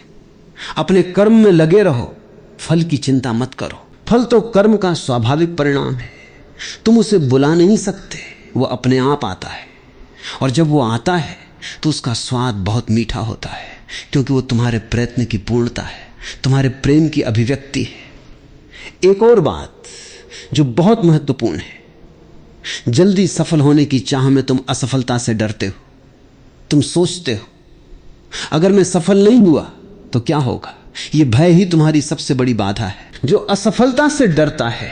अपने कर्म में लगे रहो, फल की चिंता मत करो। फल तो कर्म का स्वाभाविक परिणाम है, तुम उसे बुला नहीं सकते, वो अपने आप आता है। और जब वो आता है तो उसका स्वाद बहुत मीठा होता है, क्योंकि वो तुम्हारे प्रयत्न की पूर्णता है, तुम्हारे प्रेम की अभिव्यक्ति है। एक और बात जो बहुत महत्वपूर्ण है, जल्दी सफल होने की चाह में तुम असफलता से डरते हो। तुम सोचते हो अगर मैं सफल नहीं हुआ तो क्या होगा। यह भय ही तुम्हारी सबसे बड़ी बाधा है। जो असफलता से डरता है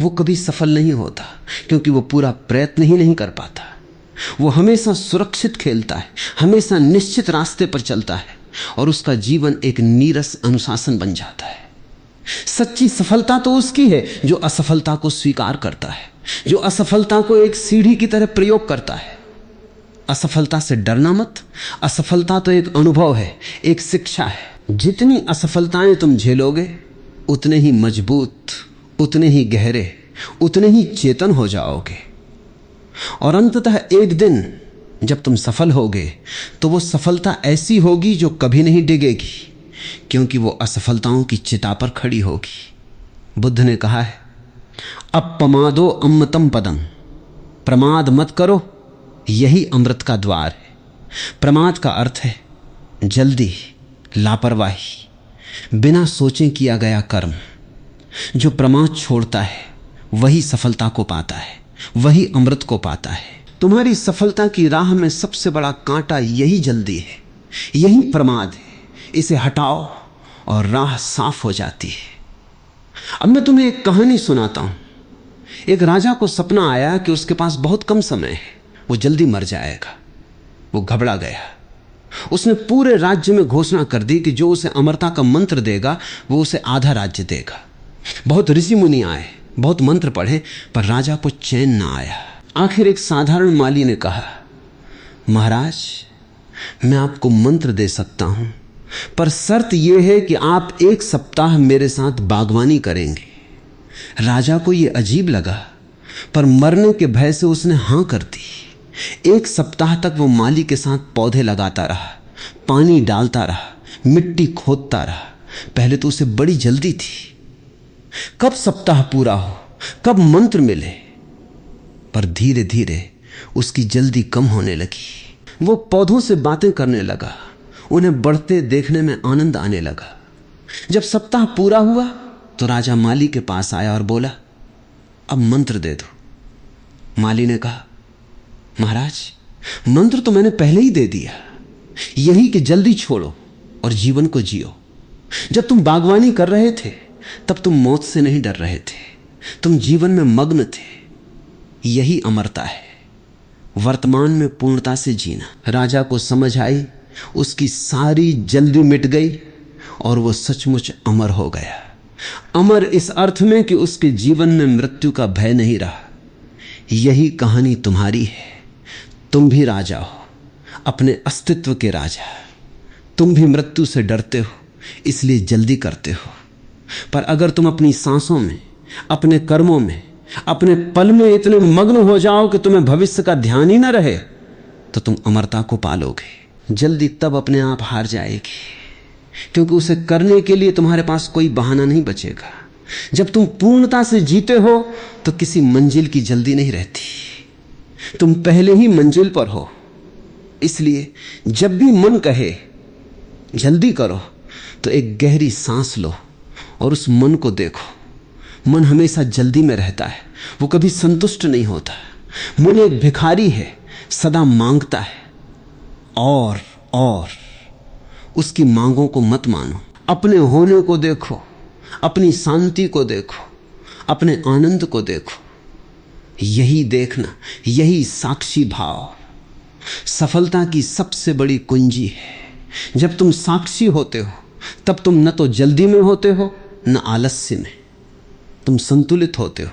वो कभी सफल नहीं होता, क्योंकि वो पूरा प्रयत्न ही नहीं कर पाता। वो हमेशा सुरक्षित खेलता है, हमेशा निश्चित रास्ते पर चलता है और उसका जीवन एक नीरस अनुशासन बन जाता है। सच्ची सफलता तो उसकी है जो असफलता को स्वीकार करता है, जो असफलता को एक सीढ़ी की तरह प्रयोग करता है। असफलता से डरना मत। असफलता तो एक अनुभव है, एक शिक्षा है। जितनी असफलताएं तुम झेलोगे उतने ही मजबूत, उतने ही गहरे, उतने ही चेतन हो जाओगे। और अंततः एक दिन जब तुम सफल होगे तो वो सफलता ऐसी होगी जो कभी नहीं डिगेगी, क्योंकि वो असफलताओं की चिता पर खड़ी होगी। बुद्ध ने कहा है अपमादो अमृतम पदम, प्रमाद मत करो, यही अमृत का द्वार है। प्रमाद का अर्थ है जल्दी, लापरवाही, बिना सोचे किया गया कर्म। जो प्रमाद छोड़ता है वही सफलता को पाता है, वही अमृत को पाता है। तुम्हारी सफलता की राह में सबसे बड़ा कांटा यही जल्दी है, यही प्रमाद है। इसे हटाओ और राह साफ हो जाती है। अब मैं तुम्हें एक कहानी सुनाता हूं। एक राजा को सपना आया कि उसके पास बहुत कम समय है, वो जल्दी मर जाएगा। वो घबरा गया। उसने पूरे राज्य में घोषणा कर दी कि जो उसे अमरता का मंत्र देगा वो उसे आधा राज्य देगा। बहुत ऋषि मुनि आए, बहुत मंत्र पढ़े, पर राजा को चैन ना आया। आखिर एक साधारण माली ने कहा, महाराज मैं आपको मंत्र दे सकता हूं, पर शर्त यह है कि आप 1 सप्ताह मेरे साथ बागवानी करेंगे। राजा को यह अजीब लगा, पर मरने के भय से उसने हां कर दी। 1 सप्ताह तक वो माली के साथ पौधे लगाता रहा, पानी डालता रहा, मिट्टी खोदता रहा। पहले तो उसे बड़ी जल्दी थी, कब सप्ताह पूरा हो, कब मंत्र मिले। पर धीरे धीरे उसकी जल्दी कम होने लगी। वो पौधों से बातें करने लगा, उन्हें बढ़ते देखने में आनंद आने लगा। जब सप्ताह पूरा हुआ तो राजा माली के पास आया और बोला, अब मंत्र दे दो। माली ने कहा, महाराज मंत्र तो मैंने पहले ही दे दिया, यही कि जल्दी छोड़ो और जीवन को जियो। जब तुम बागवानी कर रहे थे तब तुम मौत से नहीं डर रहे थे, तुम जीवन में मग्न थे। यही अमरता है, वर्तमान में पूर्णता से जीना। राजा को समझ आई, उसकी सारी जल्दी मिट गई और वो सचमुच अमर हो गया। अमर इस अर्थ में कि उसके जीवन में मृत्यु का भय नहीं रहा। यही कहानी तुम्हारी है। तुम भी राजा हो, अपने अस्तित्व के राजा। तुम भी मृत्यु से डरते हो, इसलिए जल्दी करते हो। पर अगर तुम अपनी सांसों में, अपने कर्मों में, अपने पल में इतने मग्न हो जाओ कि तुम्हें भविष्य का ध्यान ही ना रहे, तो तुम अमरता को पालोगे। जल्दी तब अपने आप हार जाएगी, क्योंकि उसे करने के लिए तुम्हारे पास कोई बहाना नहीं बचेगा। जब तुम पूर्णता से जीते हो तो किसी मंजिल की जल्दी नहीं रहती, तुम पहले ही मंजिल पर हो। इसलिए जब भी मन कहे जल्दी करो तो एक गहरी सांस लो और उस मन को देखो। मन हमेशा जल्दी में रहता है, वो कभी संतुष्ट नहीं होता। मन एक भिखारी है, सदा मांगता है और उसकी मांगों को मत मानो। अपने होने को देखो, अपनी शांति को देखो, अपने आनंद को देखो। यही देखना, यही साक्षी भाव सफलता की सबसे बड़ी कुंजी है। जब तुम साक्षी होते हो तब तुम न तो जल्दी में होते हो न आलस्य में। तुम संतुलित होते हो,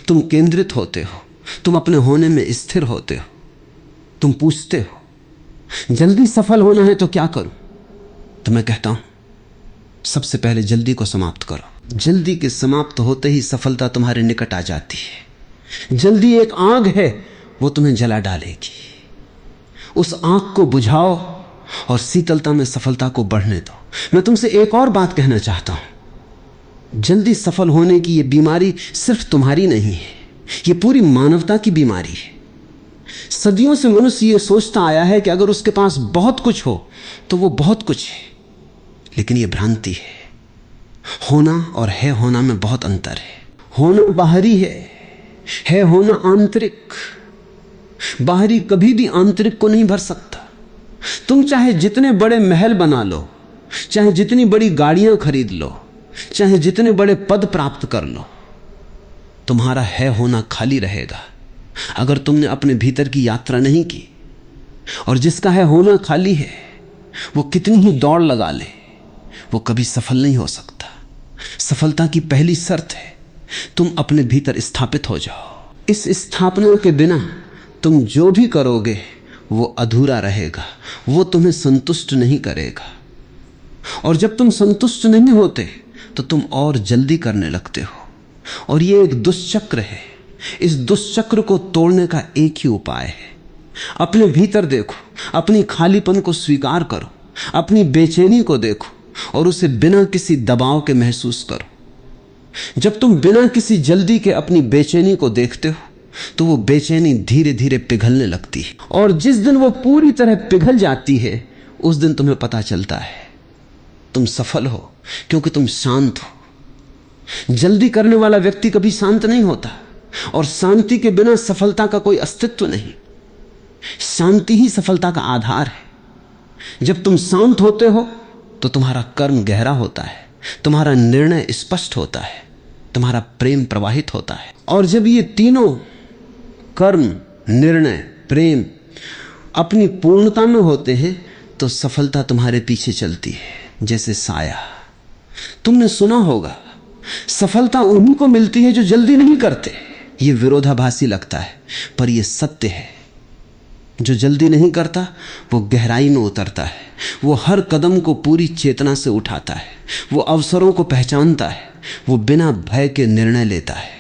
तुम केंद्रित होते हो, तुम अपने होने में स्थिर होते हो। तुम पूछते हो जल्दी सफल होना है तो क्या करूं? तो मैं कहता हूं सबसे पहले जल्दी को समाप्त करो। जल्दी के समाप्त होते ही सफलता तुम्हारे निकट आ जाती है। जल्दी एक आग है, वो तुम्हें जला डालेगी। उस आग को बुझाओ और शीतलता में सफलता को बढ़ने दो। मैं तुमसे एक और बात कहना चाहता हूं। जल्दी सफल होने की यह बीमारी सिर्फ तुम्हारी नहीं है, यह पूरी मानवता की बीमारी है। सदियों से मनुष्य यह सोचता आया है कि अगर उसके पास बहुत कुछ हो तो वो बहुत कुछ है, लेकिन यह भ्रांति है। होना और है होना में बहुत अंतर है। होना बाहरी है होना आंतरिक। बाहरी कभी भी आंतरिक को नहीं भर सकता। तुम चाहे जितने बड़े महल बना लो, चाहे जितनी बड़ी गाड़ियां खरीद लो, चाहे जितने बड़े पद प्राप्त कर लो, तुम्हारा है होना खाली रहेगा अगर तुमने अपने भीतर की यात्रा नहीं की। और जिसका है होना खाली है, वो कितनी ही दौड़ लगा ले, वो कभी सफल नहीं हो सकता। सफलता की पहली शर्त है तुम अपने भीतर स्थापित हो जाओ। इस स्थापना के बिना तुम जो भी करोगे वो अधूरा रहेगा, वो तुम्हें संतुष्ट नहीं करेगा। और जब तुम संतुष्ट नहीं होते तो तुम और जल्दी करने लगते हो। और ये एक दुष्चक्र है। इस दुष्चक्र को तोड़ने का एक ही उपाय है। अपने भीतर देखो, अपनी खालीपन को स्वीकार करो, अपनी बेचैनी को देखो और उसे बिना किसी दबाव के महसूस करो। जब तुम बिना किसी जल्दी के अपनी बेचैनी को देखते हो तो वो बेचैनी धीरे धीरे पिघलने लगती है। और जिस दिन वो पूरी तरह पिघल जाती है उस दिन तुम्हें पता चलता है तुम सफल हो, क्योंकि तुम शांत हो। जल्दी करने वाला व्यक्ति कभी शांत नहीं होता, और शांति के बिना सफलता का कोई अस्तित्व नहीं। शांति ही सफलता का आधार है। जब तुम शांत होते हो तो तुम्हारा कर्म गहरा होता है, तुम्हारा निर्णय स्पष्ट होता है, तुम्हारा प्रेम प्रवाहित होता है। और जब ये तीनों कर्म, निर्णय, प्रेम अपनी पूर्णता में होते हैं तो सफलता तुम्हारे पीछे चलती है जैसे साया। तुमने सुना होगा सफलता उन्हीं को मिलती है जो जल्दी नहीं करते। ये विरोधाभासी लगता है, पर यह सत्य है। जो जल्दी नहीं करता वो गहराई में उतरता है, वो हर कदम को पूरी चेतना से उठाता है, वो अवसरों को पहचानता है, वो बिना भय के निर्णय लेता है,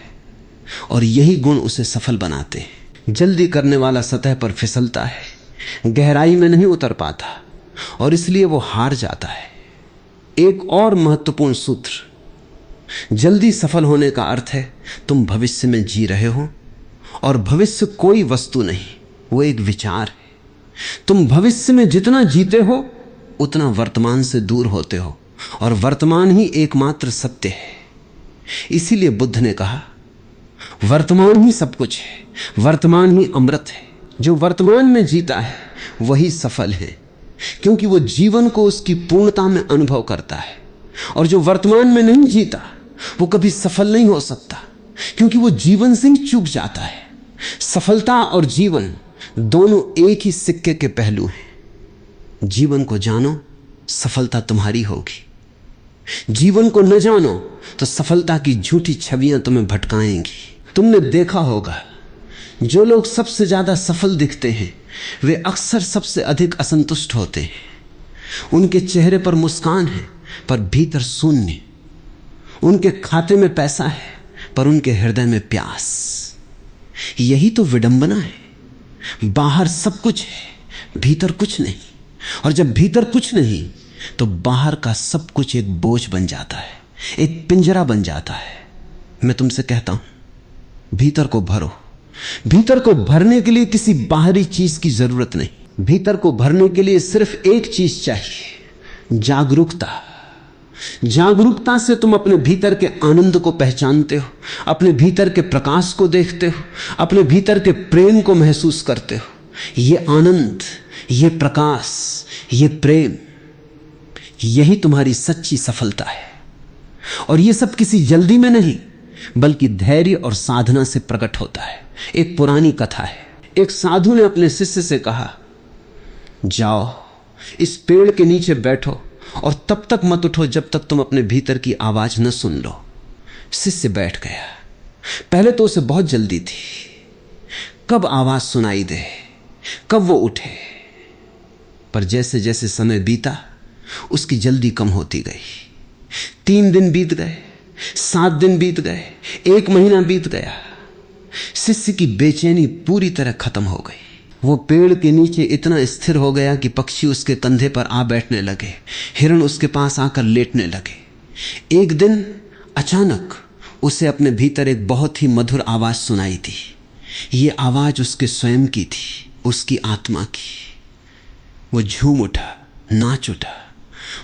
और यही गुण उसे सफल बनाते हैं। जल्दी करने वाला सतह पर फिसलता है, गहराई में नहीं उतर पाता, और इसलिए वो हार जाता है। एक और महत्वपूर्ण सूत्र, जल्दी सफल होने का अर्थ है तुम भविष्य में जी रहे हो, और भविष्य कोई वस्तु नहीं, वो एक विचार है। तुम भविष्य में जितना जीते हो उतना वर्तमान से दूर होते हो, और वर्तमान ही एकमात्र सत्य है। इसीलिए बुद्ध ने कहा वर्तमान ही सब कुछ है, वर्तमान ही अमृत है। जो वर्तमान में जीता है वही सफल है, क्योंकि वो जीवन को उसकी पूर्णता में अनुभव करता है। और जो वर्तमान में नहीं जीता वो कभी सफल नहीं हो सकता, क्योंकि वो जीवन से ही चूक जाता है। सफलता और जीवन दोनों एक ही सिक्के के पहलू हैं। जीवन को जानो, सफलता तुम्हारी होगी। जीवन को न जानो तो सफलता की झूठी छवियां तुम्हें भटकाएंगी। तुमने देखा होगा जो लोग सबसे ज्यादा सफल दिखते हैं वे अक्सर सबसे अधिक असंतुष्ट होते हैं। उनके चेहरे पर मुस्कान है पर भीतर शून्य। उनके खाते में पैसा है पर उनके हृदय में प्यास। यही तो विडंबना है। बाहर सब कुछ है, भीतर कुछ नहीं। और जब भीतर कुछ नहीं तो बाहर का सब कुछ एक बोझ बन जाता है, एक पिंजरा बन जाता है। मैं तुमसे कहता हूं भीतर को भरो। भीतर को भरने के लिए किसी बाहरी चीज की जरूरत नहीं। भीतर को भरने के लिए सिर्फ एक चीज चाहिए, जागरूकता। जागरूकता से तुम अपने भीतर के आनंद को पहचानते हो, अपने भीतर के प्रकाश को देखते हो, अपने भीतर के प्रेम को महसूस करते हो। ये आनंद, ये प्रकाश, ये प्रेम, यही तुम्हारी सच्ची सफलता है। और ये सब किसी जल्दी में नहीं बल्कि धैर्य और साधना से प्रकट होता है। एक पुरानी कथा है। एक साधु ने अपने शिष्य से कहा, जाओ इस पेड़ के नीचे बैठो और तब तक मत उठो जब तक तुम अपने भीतर की आवाज न सुन लो। शिष्य बैठ गया। पहले तो उसे बहुत जल्दी थी, कब आवाज सुनाई दे, कब वो उठे। पर जैसे जैसे समय बीता उसकी जल्दी कम होती गई। 3 दिन बीत गए, 7 दिन बीत गए, 1 महीना बीत गया। शिष्य की बेचैनी पूरी तरह खत्म हो गई। वो पेड़ के नीचे इतना स्थिर हो गया कि पक्षी उसके कंधे पर आ बैठने लगे, हिरण उसके पास आकर लेटने लगे। एक दिन अचानक उसे अपने भीतर एक बहुत ही मधुर आवाज सुनाई दी। ये आवाज उसके स्वयं की थी, उसकी आत्मा की। वो झूम उठा, नाच उठा।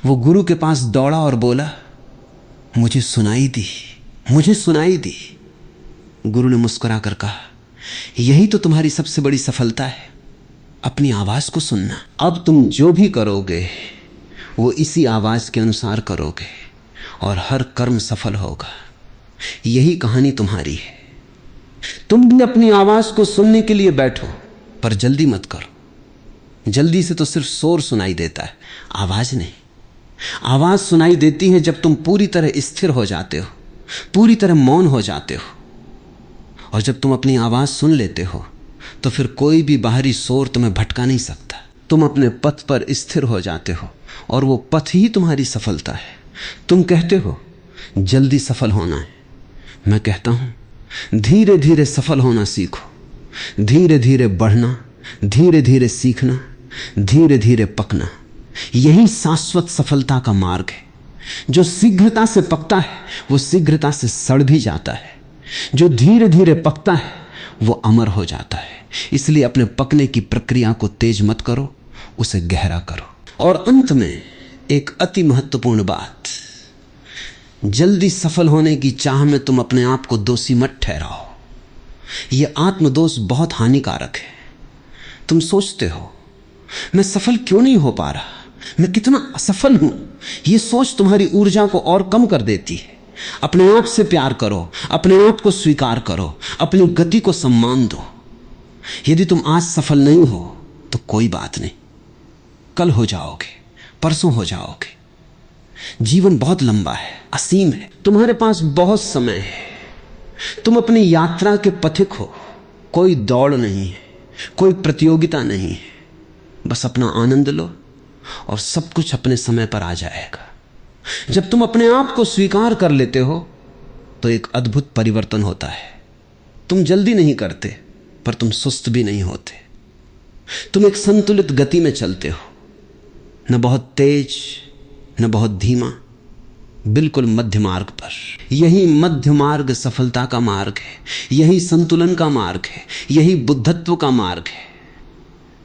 वो गुरु के पास दौड़ा और बोला, मुझे सुनाई दी, मुझे सुनाई दी। गुरु ने मुस्कुराकर कहा, यही तो तुम्हारी सबसे बड़ी सफलता है, अपनी आवाज को सुनना। अब तुम जो भी करोगे वो इसी आवाज के अनुसार करोगे और हर कर्म सफल होगा। यही कहानी तुम्हारी है। तुम भी अपनी आवाज को सुनने के लिए बैठो, पर जल्दी मत करो। जल्दी से तो सिर्फ शोर सुनाई देता है, आवाज नहीं। आवाज सुनाई देती है जब तुम पूरी तरह स्थिर हो जाते हो, पूरी तरह मौन हो जाते हो। और जब तुम अपनी आवाज सुन लेते हो तो फिर कोई भी बाहरी शोर तुम्हें भटका नहीं सकता। तुम अपने पथ पर स्थिर हो जाते हो और वो पथ ही तुम्हारी सफलता है। तुम कहते हो जल्दी सफल होना है, मैं कहता हूं धीरे धीरे सफल होना सीखो। धीरे धीरे बढ़ना, धीरे धीरे सीखना, धीरे धीरे पकना, यही शाश्वत सफलता का मार्ग है। जो शीघ्रता से पकता है वो शीघ्रता से सड़ भी जाता है, जो धीरे धीरे पकता है वो अमर हो जाता है। इसलिए अपने पकने की प्रक्रिया को तेज मत करो, उसे गहरा करो। और अंत में एक अति महत्वपूर्ण बात, जल्दी सफल होने की चाह में तुम अपने आप को दोषी मत ठहराओ। यह आत्मदोष बहुत हानिकारक है। तुम सोचते हो मैं सफल क्यों नहीं हो पा रहा, मैं कितना असफल हूं। यह सोच तुम्हारी ऊर्जा को और कम कर देती है। अपने आप से प्यार करो, अपने आप को स्वीकार करो, अपनी गति को सम्मान दो। यदि तुम आज सफल नहीं हो तो कोई बात नहीं, कल हो जाओगे, परसों हो जाओगे। जीवन बहुत लंबा है, असीम है, तुम्हारे पास बहुत समय है। तुम अपनी यात्रा के पथिक हो। कोई दौड़ नहीं है, कोई प्रतियोगिता नहीं है। बस अपना आनंद लो और सब कुछ अपने समय पर आ जाएगा। जब तुम अपने आप को स्वीकार कर लेते हो तो एक अद्भुत परिवर्तन होता है। तुम जल्दी नहीं करते, पर तुम सुस्त भी नहीं होते। तुम एक संतुलित गति में चलते हो, न बहुत तेज न बहुत धीमा, बिल्कुल मध्य मार्ग पर। यही मध्य मार्ग सफलता का मार्ग है, यही संतुलन का मार्ग है, यही बुद्धत्व का मार्ग है।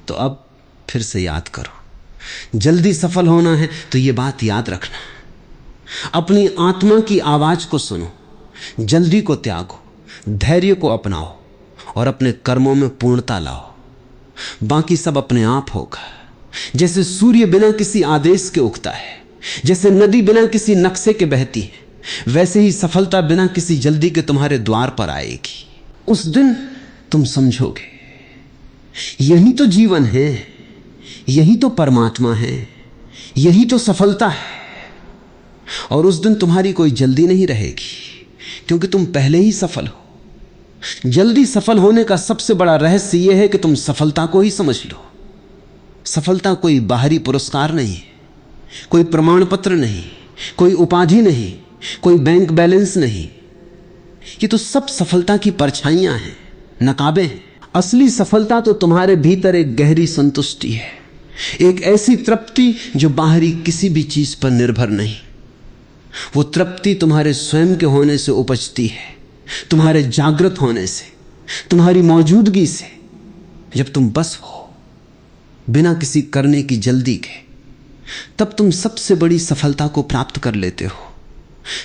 तो अब फिर से याद करो, जल्दी सफल होना है तो ये बात याद रखना। अपनी आत्मा की आवाज को सुनो, जल्दी को त्यागो, धैर्य को अपनाओ और अपने कर्मों में पूर्णता लाओ। बाकी सब अपने आप होगा। जैसे सूर्य बिना किसी आदेश के उगता है, जैसे नदी बिना किसी नक्शे के बहती है, वैसे ही सफलता बिना किसी जल्दी के तुम्हारे द्वार पर आएगी। उस दिन तुम समझोगे यही तो जीवन है, यही तो परमात्मा है, यही तो सफलता है। और उस दिन तुम्हारी कोई जल्दी नहीं रहेगी, क्योंकि तुम पहले ही सफल हो। जल्दी सफल होने का सबसे बड़ा रहस्य यह है कि तुम सफलता को ही समझ लो। सफलता कोई बाहरी पुरस्कार नहीं है, कोई प्रमाण पत्र नहीं, कोई उपाधि नहीं, कोई बैंक बैलेंस नहीं। ये तो सब सफलता की परछाइयां हैं, नकाबे हैं। असली सफलता तो तुम्हारे भीतर एक गहरी संतुष्टि है, एक ऐसी तृप्ति जो बाहरी किसी भी चीज पर निर्भर नहीं। वो तृप्ति तुम्हारे स्वयं के होने से उपजती है, तुम्हारे जागृत होने से, तुम्हारी मौजूदगी से। जब तुम बस हो बिना किसी करने की जल्दी के, तब तुम सबसे बड़ी सफलता को प्राप्त कर लेते हो।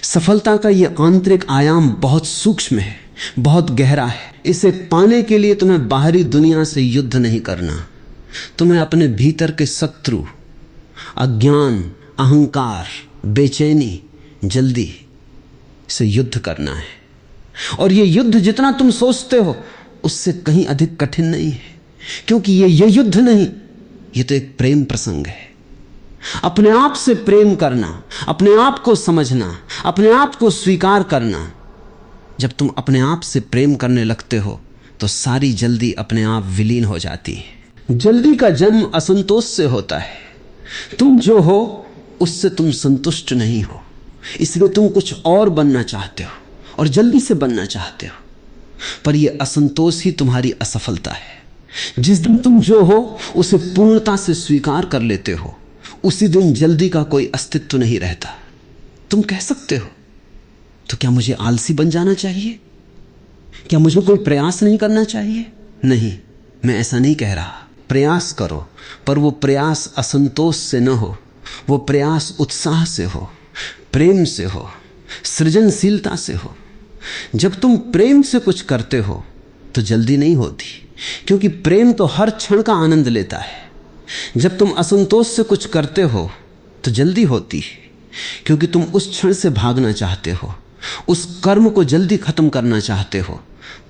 सफलता का यह आंतरिक आयाम बहुत सूक्ष्म है, बहुत गहरा है। इसे पाने के लिए तुम्हें बाहरी दुनिया से युद्ध नहीं करना, तुम्हें अपने भीतर के शत्रु, अज्ञान, अहंकार, बेचैनी, जल्दी से युद्ध करना है। और यह युद्ध जितना तुम सोचते हो उससे कहीं अधिक कठिन नहीं है, क्योंकि यह युद्ध नहीं, यह तो एक प्रेम प्रसंग है। अपने आप से प्रेम करना, अपने आप को समझना, अपने आप को स्वीकार करना। जब तुम अपने आप से प्रेम करने लगते हो तो सारी जल्दी अपने आप विलीन हो जाती है। जल्दी का जन्म असंतोष से होता है। तुम जो हो उससे तुम संतुष्ट नहीं हो, इसलिए तुम कुछ और बनना चाहते हो और जल्दी से बनना चाहते हो। पर यह असंतोष ही तुम्हारी असफलता है। जिस दिन तुम जो हो उसे पूर्णता से स्वीकार कर लेते हो, उसी दिन जल्दी का कोई अस्तित्व नहीं रहता। तुम कह सकते हो, तो क्या मुझे आलसी बन जाना चाहिए? क्या मुझे कोई प्रयास नहीं करना चाहिए? नहीं, मैं ऐसा नहीं कह रहा। प्रयास करो, पर वो प्रयास असंतोष से न हो, वो प्रयास उत्साह से हो, प्रेम से हो, सृजनशीलता से हो। जब तुम प्रेम से कुछ करते हो तो जल्दी नहीं होती, क्योंकि प्रेम तो हर क्षण का आनंद लेता है। जब तुम असंतोष से कुछ करते हो तो जल्दी होती है, क्योंकि तुम उस क्षण से भागना चाहते हो, उस कर्म को जल्दी खत्म करना चाहते हो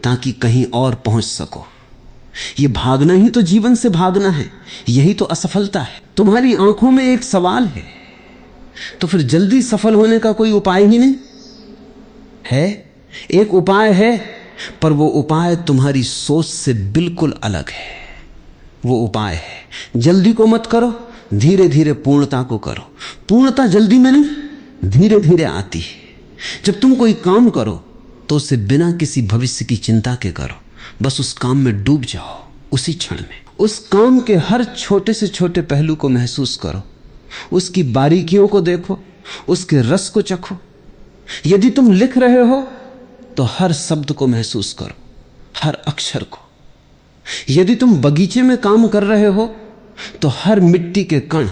ताकि कहीं और पहुंच सको। ये भागना ही तो जीवन से भागना है, यही तो असफलता है। तुम्हारी आंखों में एक सवाल है, तो फिर जल्दी सफल होने का कोई उपाय ही नहीं है। एक उपाय है, पर वो उपाय तुम्हारी सोच से बिल्कुल अलग है। वो उपाय है, जल्दी को मत करो, धीरे धीरे पूर्णता को करो। पूर्णता जल्दी में नहीं, धीरे धीरे आती है। जब तुम कोई काम करो तो उसे बिना किसी भविष्य की चिंता के करो, बस उस काम में डूब जाओ उसी क्षण में। उस काम के हर छोटे से छोटे पहलू को महसूस करो, उसकी बारीकियों को देखो, उसके रस को चखो। यदि तुम लिख रहे हो तो हर शब्द को महसूस करो, हर अक्षर को। यदि तुम बगीचे में काम कर रहे हो तो हर मिट्टी के कण,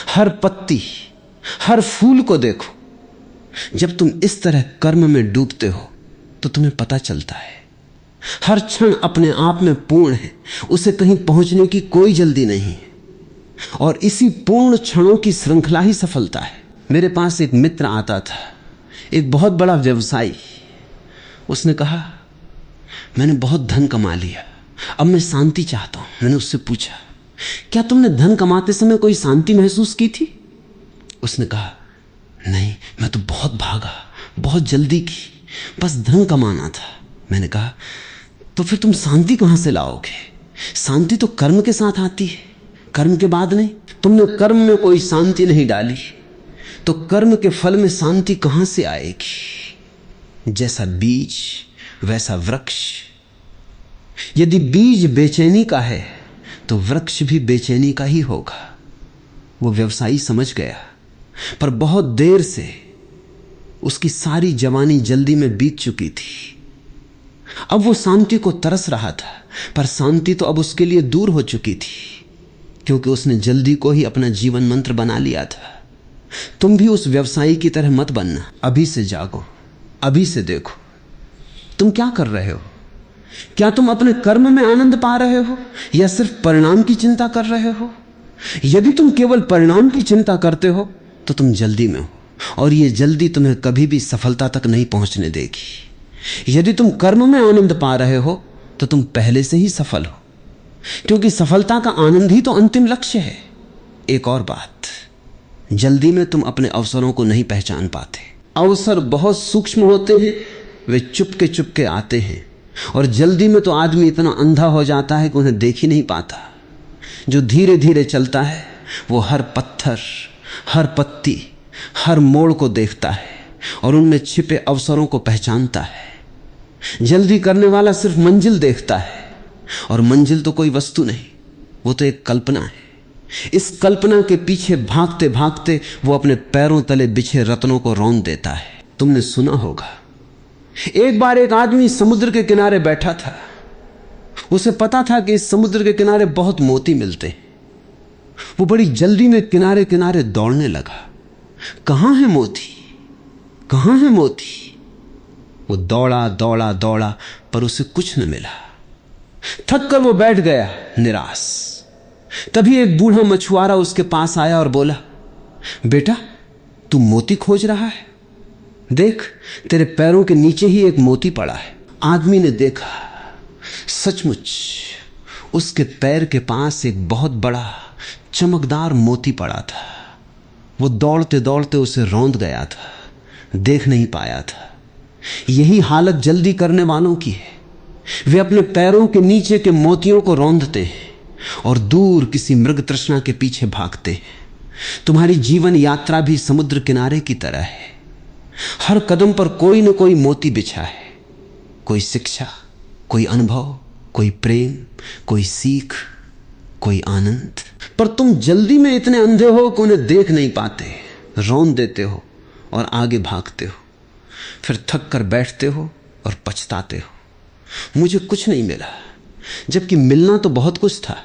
हर पत्ती, हर फूल को देखो। जब तुम इस तरह कर्म में डूबते हो तो तुम्हें पता चलता है हर क्षण अपने आप में पूर्ण है, उसे कहीं पहुंचने की कोई जल्दी नहीं है। और इसी पूर्ण क्षणों की श्रृंखला ही सफलता है। मेरे पास एक मित्र आता था, एक बहुत बड़ा व्यवसायी। उसने कहा, मैंने बहुत धन कमा लिया, अब मैं शांति चाहता हूं। मैंने उससे पूछा, क्या तुमने धन कमाते समय कोई शांति महसूस की थी? उसने कहा, नहीं, मैं तो बहुत भागा, बहुत जल्दी की, बस धन कमाना था। मैंने कहा तो फिर तुम शांति कहां से लाओगे? शांति तो कर्म के साथ आती है, कर्म के बाद नहीं। तुमने कर्म में कोई शांति नहीं डाली तो कर्म के फल में शांति कहां से आएगी? जैसा बीज वैसा वृक्ष। यदि बीज बेचैनी का है तो वृक्ष भी बेचैनी का ही होगा। वो व्यवसायी समझ गया, पर बहुत देर से। उसकी सारी जवानी जल्दी में बीत चुकी थी। अब वो शांति को तरस रहा था, पर शांति तो अब उसके लिए दूर हो चुकी थी, क्योंकि उसने जल्दी को ही अपना जीवन मंत्र बना लिया था। तुम भी उस व्यवसायी की तरह मत बनना। अभी से जागो, अभी से देखो तुम क्या कर रहे हो। क्या तुम अपने कर्म में आनंद पा रहे हो या सिर्फ परिणाम की चिंता कर रहे हो? यदि तुम केवल परिणाम की चिंता करते हो तो तुम जल्दी में हो, और ये जल्दी तुम्हें कभी भी सफलता तक नहीं पहुंचने देगी। यदि तुम कर्म में आनंद पा रहे हो तो तुम पहले से ही सफल हो, क्योंकि सफलता का आनंद ही तो अंतिम लक्ष्य है। एक और बात, जल्दी में तुम अपने अवसरों को नहीं पहचान पाते। अवसर बहुत सूक्ष्म होते हैं, वे चुपके चुपके आते हैं, और जल्दी में तो आदमी इतना अंधा हो जाता है कि उन्हें देख ही नहीं पाता। जो धीरे धीरे चलता है वो हर पत्थर, हर पत्ती, हर मोड़ को देखता है और उनमें छिपे अवसरों को पहचानता है। जल्दी करने वाला सिर्फ मंजिल देखता है, और मंजिल तो कोई वस्तु नहीं, वो तो एक कल्पना है। इस कल्पना के पीछे भागते भागते वो अपने पैरों तले बिछे रत्नों को रौंद देता है। तुमने सुना होगा, एक बार एक आदमी समुद्र के किनारे बैठा था। उसे पता था कि इस समुद्र के किनारे बहुत मोती मिलते हैं। वो बड़ी जल्दी में किनारे किनारे दौड़ने लगा। कहां है मोती, कहां है मोती? वो दौड़ा दौड़ा दौड़ा, पर उसे कुछ न मिला। थक कर वो बैठ गया निराश। तभी एक बूढ़ा मछुआरा उसके पास आया और बोला, बेटा तू मोती खोज रहा है? देख, तेरे पैरों के नीचे ही एक मोती पड़ा है। आदमी ने देखा, सचमुच उसके पैर के पास एक बहुत बड़ा चमकदार मोती पड़ा था। वो दौड़ते दौड़ते उसे रौंद गया था, देख नहीं पाया था। यही हालत जल्दी करने वालों की है। वे अपने पैरों के नीचे के मोतियों को रौंदते हैं और दूर किसी मृग तृष्णा के पीछे भागते हैं। तुम्हारी जीवन यात्रा भी समुद्र किनारे की तरह है। हर कदम पर कोई न कोई मोती बिछा है, कोई शिक्षा, कोई अनुभव, कोई प्रेम, कोई सीख, कोई आनंद। पर तुम जल्दी में इतने अंधे हो कि उन्हें देख नहीं पाते, रौंद देते हो और आगे भागते हो। फिर थक कर बैठते हो और पछताते हो, मुझे कुछ नहीं मिला। जबकि मिलना तो बहुत कुछ था,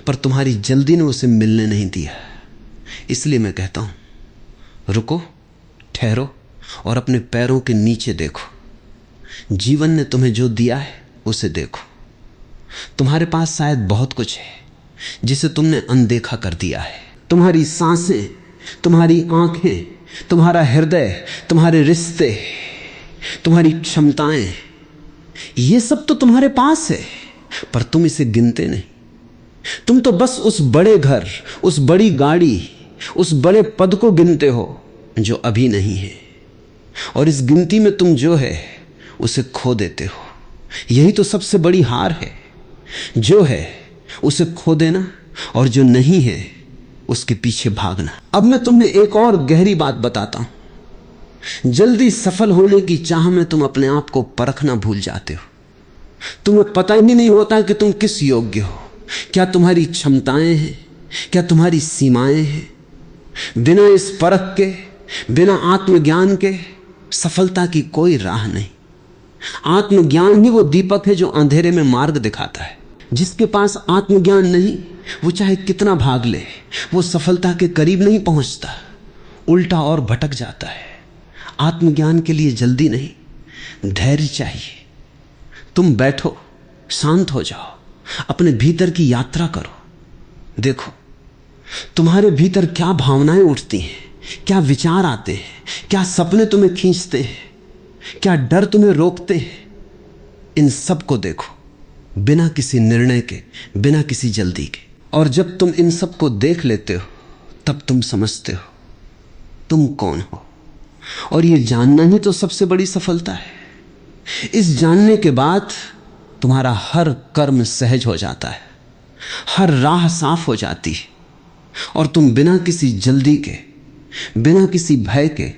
पर तुम्हारी जल्दी ने उसे मिलने नहीं दिया। इसलिए मैं कहता हूं, रुको, ठहरो और अपने पैरों के नीचे देखो। जीवन ने तुम्हें जो दिया है उसे देखो। तुम्हारे पास शायद बहुत कुछ है जिसे तुमने अनदेखा कर दिया है। तुम्हारी सांसें, तुम्हारी आंखें, तुम्हारा हृदय, तुम्हारे रिश्ते, तुम्हारी क्षमताएं, ये सब तो तुम्हारे पास है, पर तुम इसे गिनते नहीं। तुम तो बस उस बड़े घर, उस बड़ी गाड़ी, उस बड़े पद को गिनते हो जो अभी नहीं है, और इस गिनती में तुम जो है उसे खो देते हो। यही तो सबसे बड़ी हार है, जो है उसे खो देना और जो नहीं है उसके पीछे भागना। अब मैं तुम्हें एक और गहरी बात बताता हूं। जल्दी सफल होने की चाह में तुम अपने आप को परखना भूल जाते हो। तुम्हें पता ही नहीं होता कि तुम किस योग्य हो। क्या तुम्हारी क्षमताएं हैं, क्या तुम्हारी सीमाएं हैं? बिना इस परख के, बिना आत्मज्ञान के सफलता की कोई राह नहीं। आत्मज्ञान ही वो दीपक है जो अंधेरे में मार्ग दिखाता है। जिसके पास आत्मज्ञान नहीं, वो चाहे कितना भाग ले, वो सफलता के करीब नहीं पहुंचता, उल्टा और भटक जाता है। आत्मज्ञान के लिए जल्दी नहीं, धैर्य चाहिए। तुम बैठो, शांत हो जाओ, अपने भीतर की यात्रा करो। देखो तुम्हारे भीतर क्या भावनाएं उठती हैं, क्या विचार आते हैं, क्या सपने तुम्हें खींचते हैं, क्या डर तुम्हें रोकते हैं। इन सब को देखो, बिना किसी निर्णय के, बिना किसी जल्दी के। और जब तुम इन सब को देख लेते हो, तब तुम समझते हो तुम कौन हो। और ये जानना ही तो सबसे बड़ी सफलता है। इस जानने के बाद तुम्हारा हर कर्म सहज हो जाता है, हर राह साफ हो जाती है और तुम बिना किसी जल्दी के, बिना किसी भय के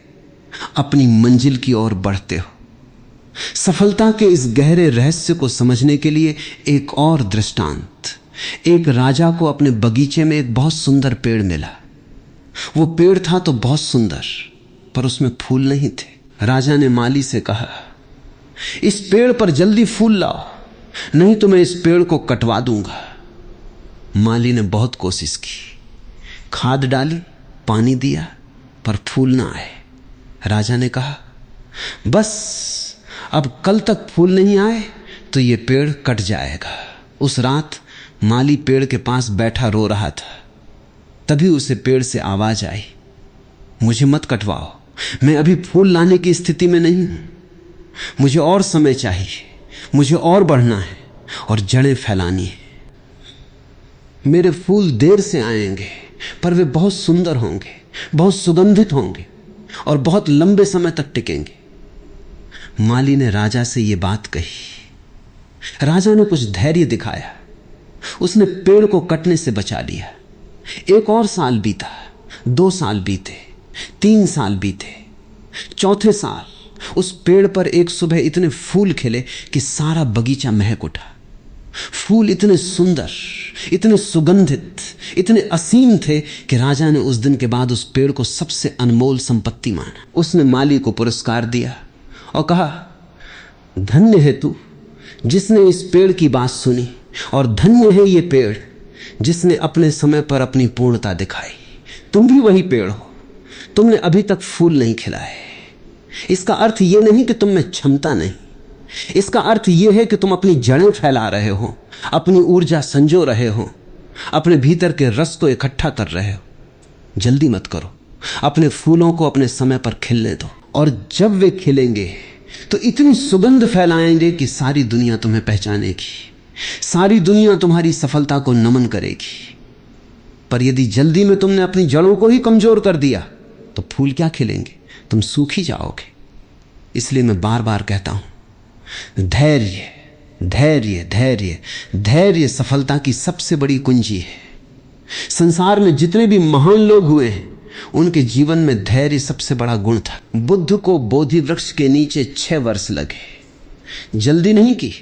अपनी मंजिल की ओर बढ़ते हो। सफलता के इस गहरे रहस्य को समझने के लिए एक और दृष्टांत। एक राजा को अपने बगीचे में एक बहुत सुंदर पेड़ मिला। वो पेड़ था तो बहुत सुंदर, पर उसमें फूल नहीं थे। राजा ने माली से कहा, इस पेड़ पर जल्दी फूल लाओ, नहीं तो मैं इस पेड़ को कटवा दूंगा। माली ने बहुत कोशिश की, खाद डाली, पानी दिया, पर फूल ना आए। राजा ने कहा, बस अब कल तक फूल नहीं आए तो ये पेड़ कट जाएगा। उस रात माली पेड़ के पास बैठा रो रहा था। तभी उसे पेड़ से आवाज आई, मुझे मत कटवाओ, मैं अभी फूल लाने की स्थिति में नहीं हूं। मुझे और समय चाहिए, मुझे और बढ़ना है और जड़ें फैलानी है। मेरे फूल देर से आएंगे, पर वे बहुत सुंदर होंगे, बहुत सुगंधित होंगे और बहुत लंबे समय तक टिकेंगे। माली ने राजा से यह बात कही। राजा ने कुछ धैर्य दिखाया, उसने पेड़ को कटने से बचा लिया। एक और साल बीता, 2 साल बीते, 3 साल बीते। चौथे साल उस पेड़ पर एक सुबह इतने फूल खिले कि सारा बगीचा महक उठा। फूल इतने सुंदर, इतने सुगंधित, इतने असीम थे कि राजा ने उस दिन के बाद उस पेड़ को सबसे अनमोल संपत्ति माना। उसने माली को पुरस्कार दिया और कहा, धन्य है तू जिसने इस पेड़ की बात सुनी, और धन्य है ये पेड़ जिसने अपने समय पर अपनी पूर्णता दिखाई। तुम भी वही पेड़ हो, तुमने अभी तक फूल नहीं खिलाए। इसका अर्थ यह नहीं कि तुम में क्षमता नहीं, इसका अर्थ यह है कि तुम अपनी जड़ें फैला रहे हो, अपनी ऊर्जा संजो रहे हो, अपने भीतर के रस को इकट्ठा कर रहे हो। जल्दी मत करो, अपने फूलों को अपने समय पर खिलने दो, और जब वे खिलेंगे तो इतनी सुगंध फैलाएंगे कि सारी दुनिया तुम्हें पहचानेगी, सारी दुनिया तुम्हारी सफलता को नमन करेगी। पर यदि जल्दी में तुमने अपनी जड़ों को ही कमजोर कर दिया तो फूल क्या खिलेंगे, तुम सूख ही जाओगे। इसलिए मैं बार बार कहता हूं, धैर्य धैर्य धैर्य धैर्य सफलता की सबसे बड़ी कुंजी है। संसार में जितने भी महान लोग हुए हैं, उनके जीवन में धैर्य सबसे बड़ा गुण था। बुद्ध को बोधि वृक्ष के नीचे 6 वर्ष लगे, जल्दी नहीं की।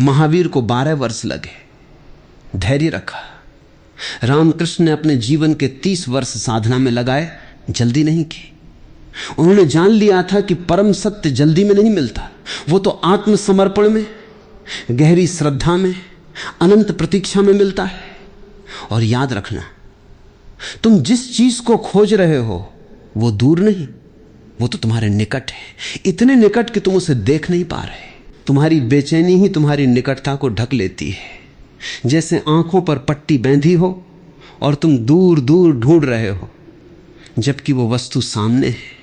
महावीर को 12 वर्ष लगे, धैर्य रखा। रामकृष्ण ने अपने जीवन के 30 वर्ष साधना में लगाए, जल्दी नहीं की। उन्होंने जान लिया था कि परम सत्य जल्दी में नहीं मिलता, वो तो आत्मसमर्पण में, गहरी श्रद्धा में, अनंत प्रतीक्षा में मिलता है। और याद रखना, तुम जिस चीज को खोज रहे हो वो दूर नहीं, वो तो तुम्हारे निकट है, इतने निकट कि तुम उसे देख नहीं पा रहे। तुम्हारी बेचैनी ही तुम्हारी निकटता को ढक लेती है। जैसे आंखों पर पट्टी बांधी हो और तुम दूर दूर ढूंढ रहे हो, जबकि वो वस्तु सामने है।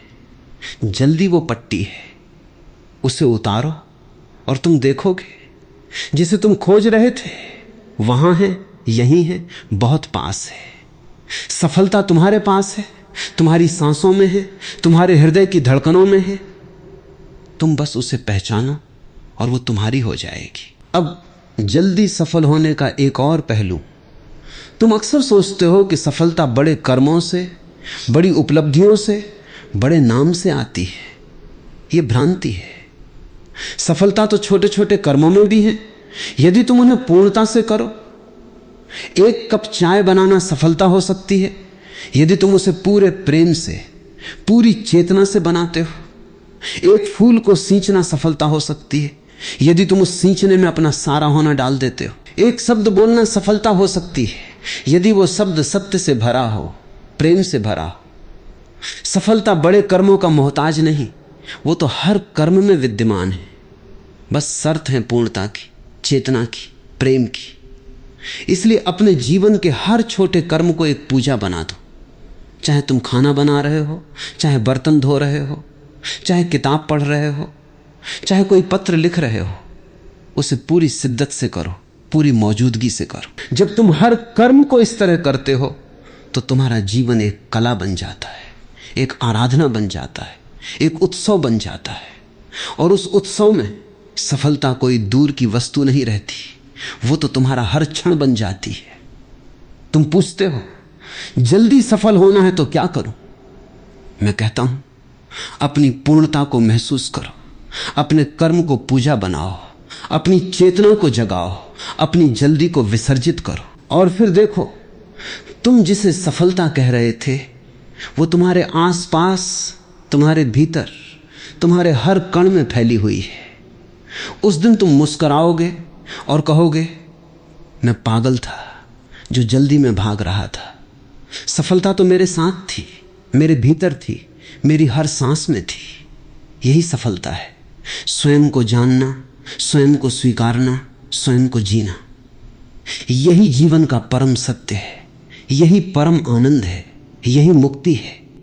जल्दी वो पट्टी है, उसे उतारो और तुम देखोगे जिसे तुम खोज रहे थे वहां है, यहीं है, बहुत पास है। सफलता तुम्हारे पास है, तुम्हारी सांसों में है, तुम्हारे हृदय की धड़कनों में है। तुम बस उसे पहचानो और वो तुम्हारी हो जाएगी। अब जल्दी सफल होने का एक और पहलू, तुम अक्सर सोचते हो कि सफलता बड़े कर्मों से, बड़ी उपलब्धियों से, बड़े नाम से आती है। ये भ्रांति है। सफलता तो छोटे छोटे कर्मों में भी है, यदि तुम उन्हें पूर्णता से करो। एक कप चाय बनाना सफलता हो सकती है यदि तुम उसे पूरे प्रेम से, पूरी चेतना से बनाते हो। एक फूल को सींचना सफलता हो सकती है यदि तुम उस सींचने में अपना सारा होना डाल देते हो। एक शब्द बोलना सफलता हो सकती है यदि वो शब्द सत्य से भरा हो, प्रेम से भरा हो। सफलता बड़े कर्मों का मोहताज नहीं, वो तो हर कर्म में विद्यमान है। बस शर्त है पूर्णता की, चेतना की, प्रेम की। इसलिए अपने जीवन के हर छोटे कर्म को एक पूजा बना दो। चाहे तुम खाना बना रहे हो, चाहे बर्तन धो रहे हो, चाहे किताब पढ़ रहे हो, चाहे कोई पत्र लिख रहे हो, उसे पूरी शिद्दत से करो, पूरी मौजूदगी से करो। जब तुम हर कर्म को इस तरह करते हो तो तुम्हारा जीवन एक कला बन जाता है, एक आराधना बन जाता है। एक उत्सव बन जाता है। और उस उत्सव में सफलता कोई दूर की वस्तु नहीं रहती, वो तो तुम्हारा हर क्षण बन जाती है। तुम पूछते हो जल्दी सफल होना है तो क्या करूं? मैं कहता हूं अपनी पूर्णता को महसूस करो, अपने कर्म को पूजा बनाओ, अपनी चेतना को जगाओ, अपनी जल्दी को विसर्जित करो, और फिर देखो तुम जिसे सफलता कह रहे थे वो तुम्हारे आसपास, तुम्हारे भीतर, तुम्हारे हर कण में फैली हुई है। उस दिन तुम मुस्कुराओगे और कहोगे मैं पागल था जो जल्दी में भाग रहा था। सफलता तो मेरे साथ थी, मेरे भीतर थी, मेरी हर सांस में थी। यही सफलता है, स्वयं को जानना, स्वयं को स्वीकारना, स्वयं को जीना। यही जीवन का परम सत्य है, यही परम आनंद है, यही मुक्ति है।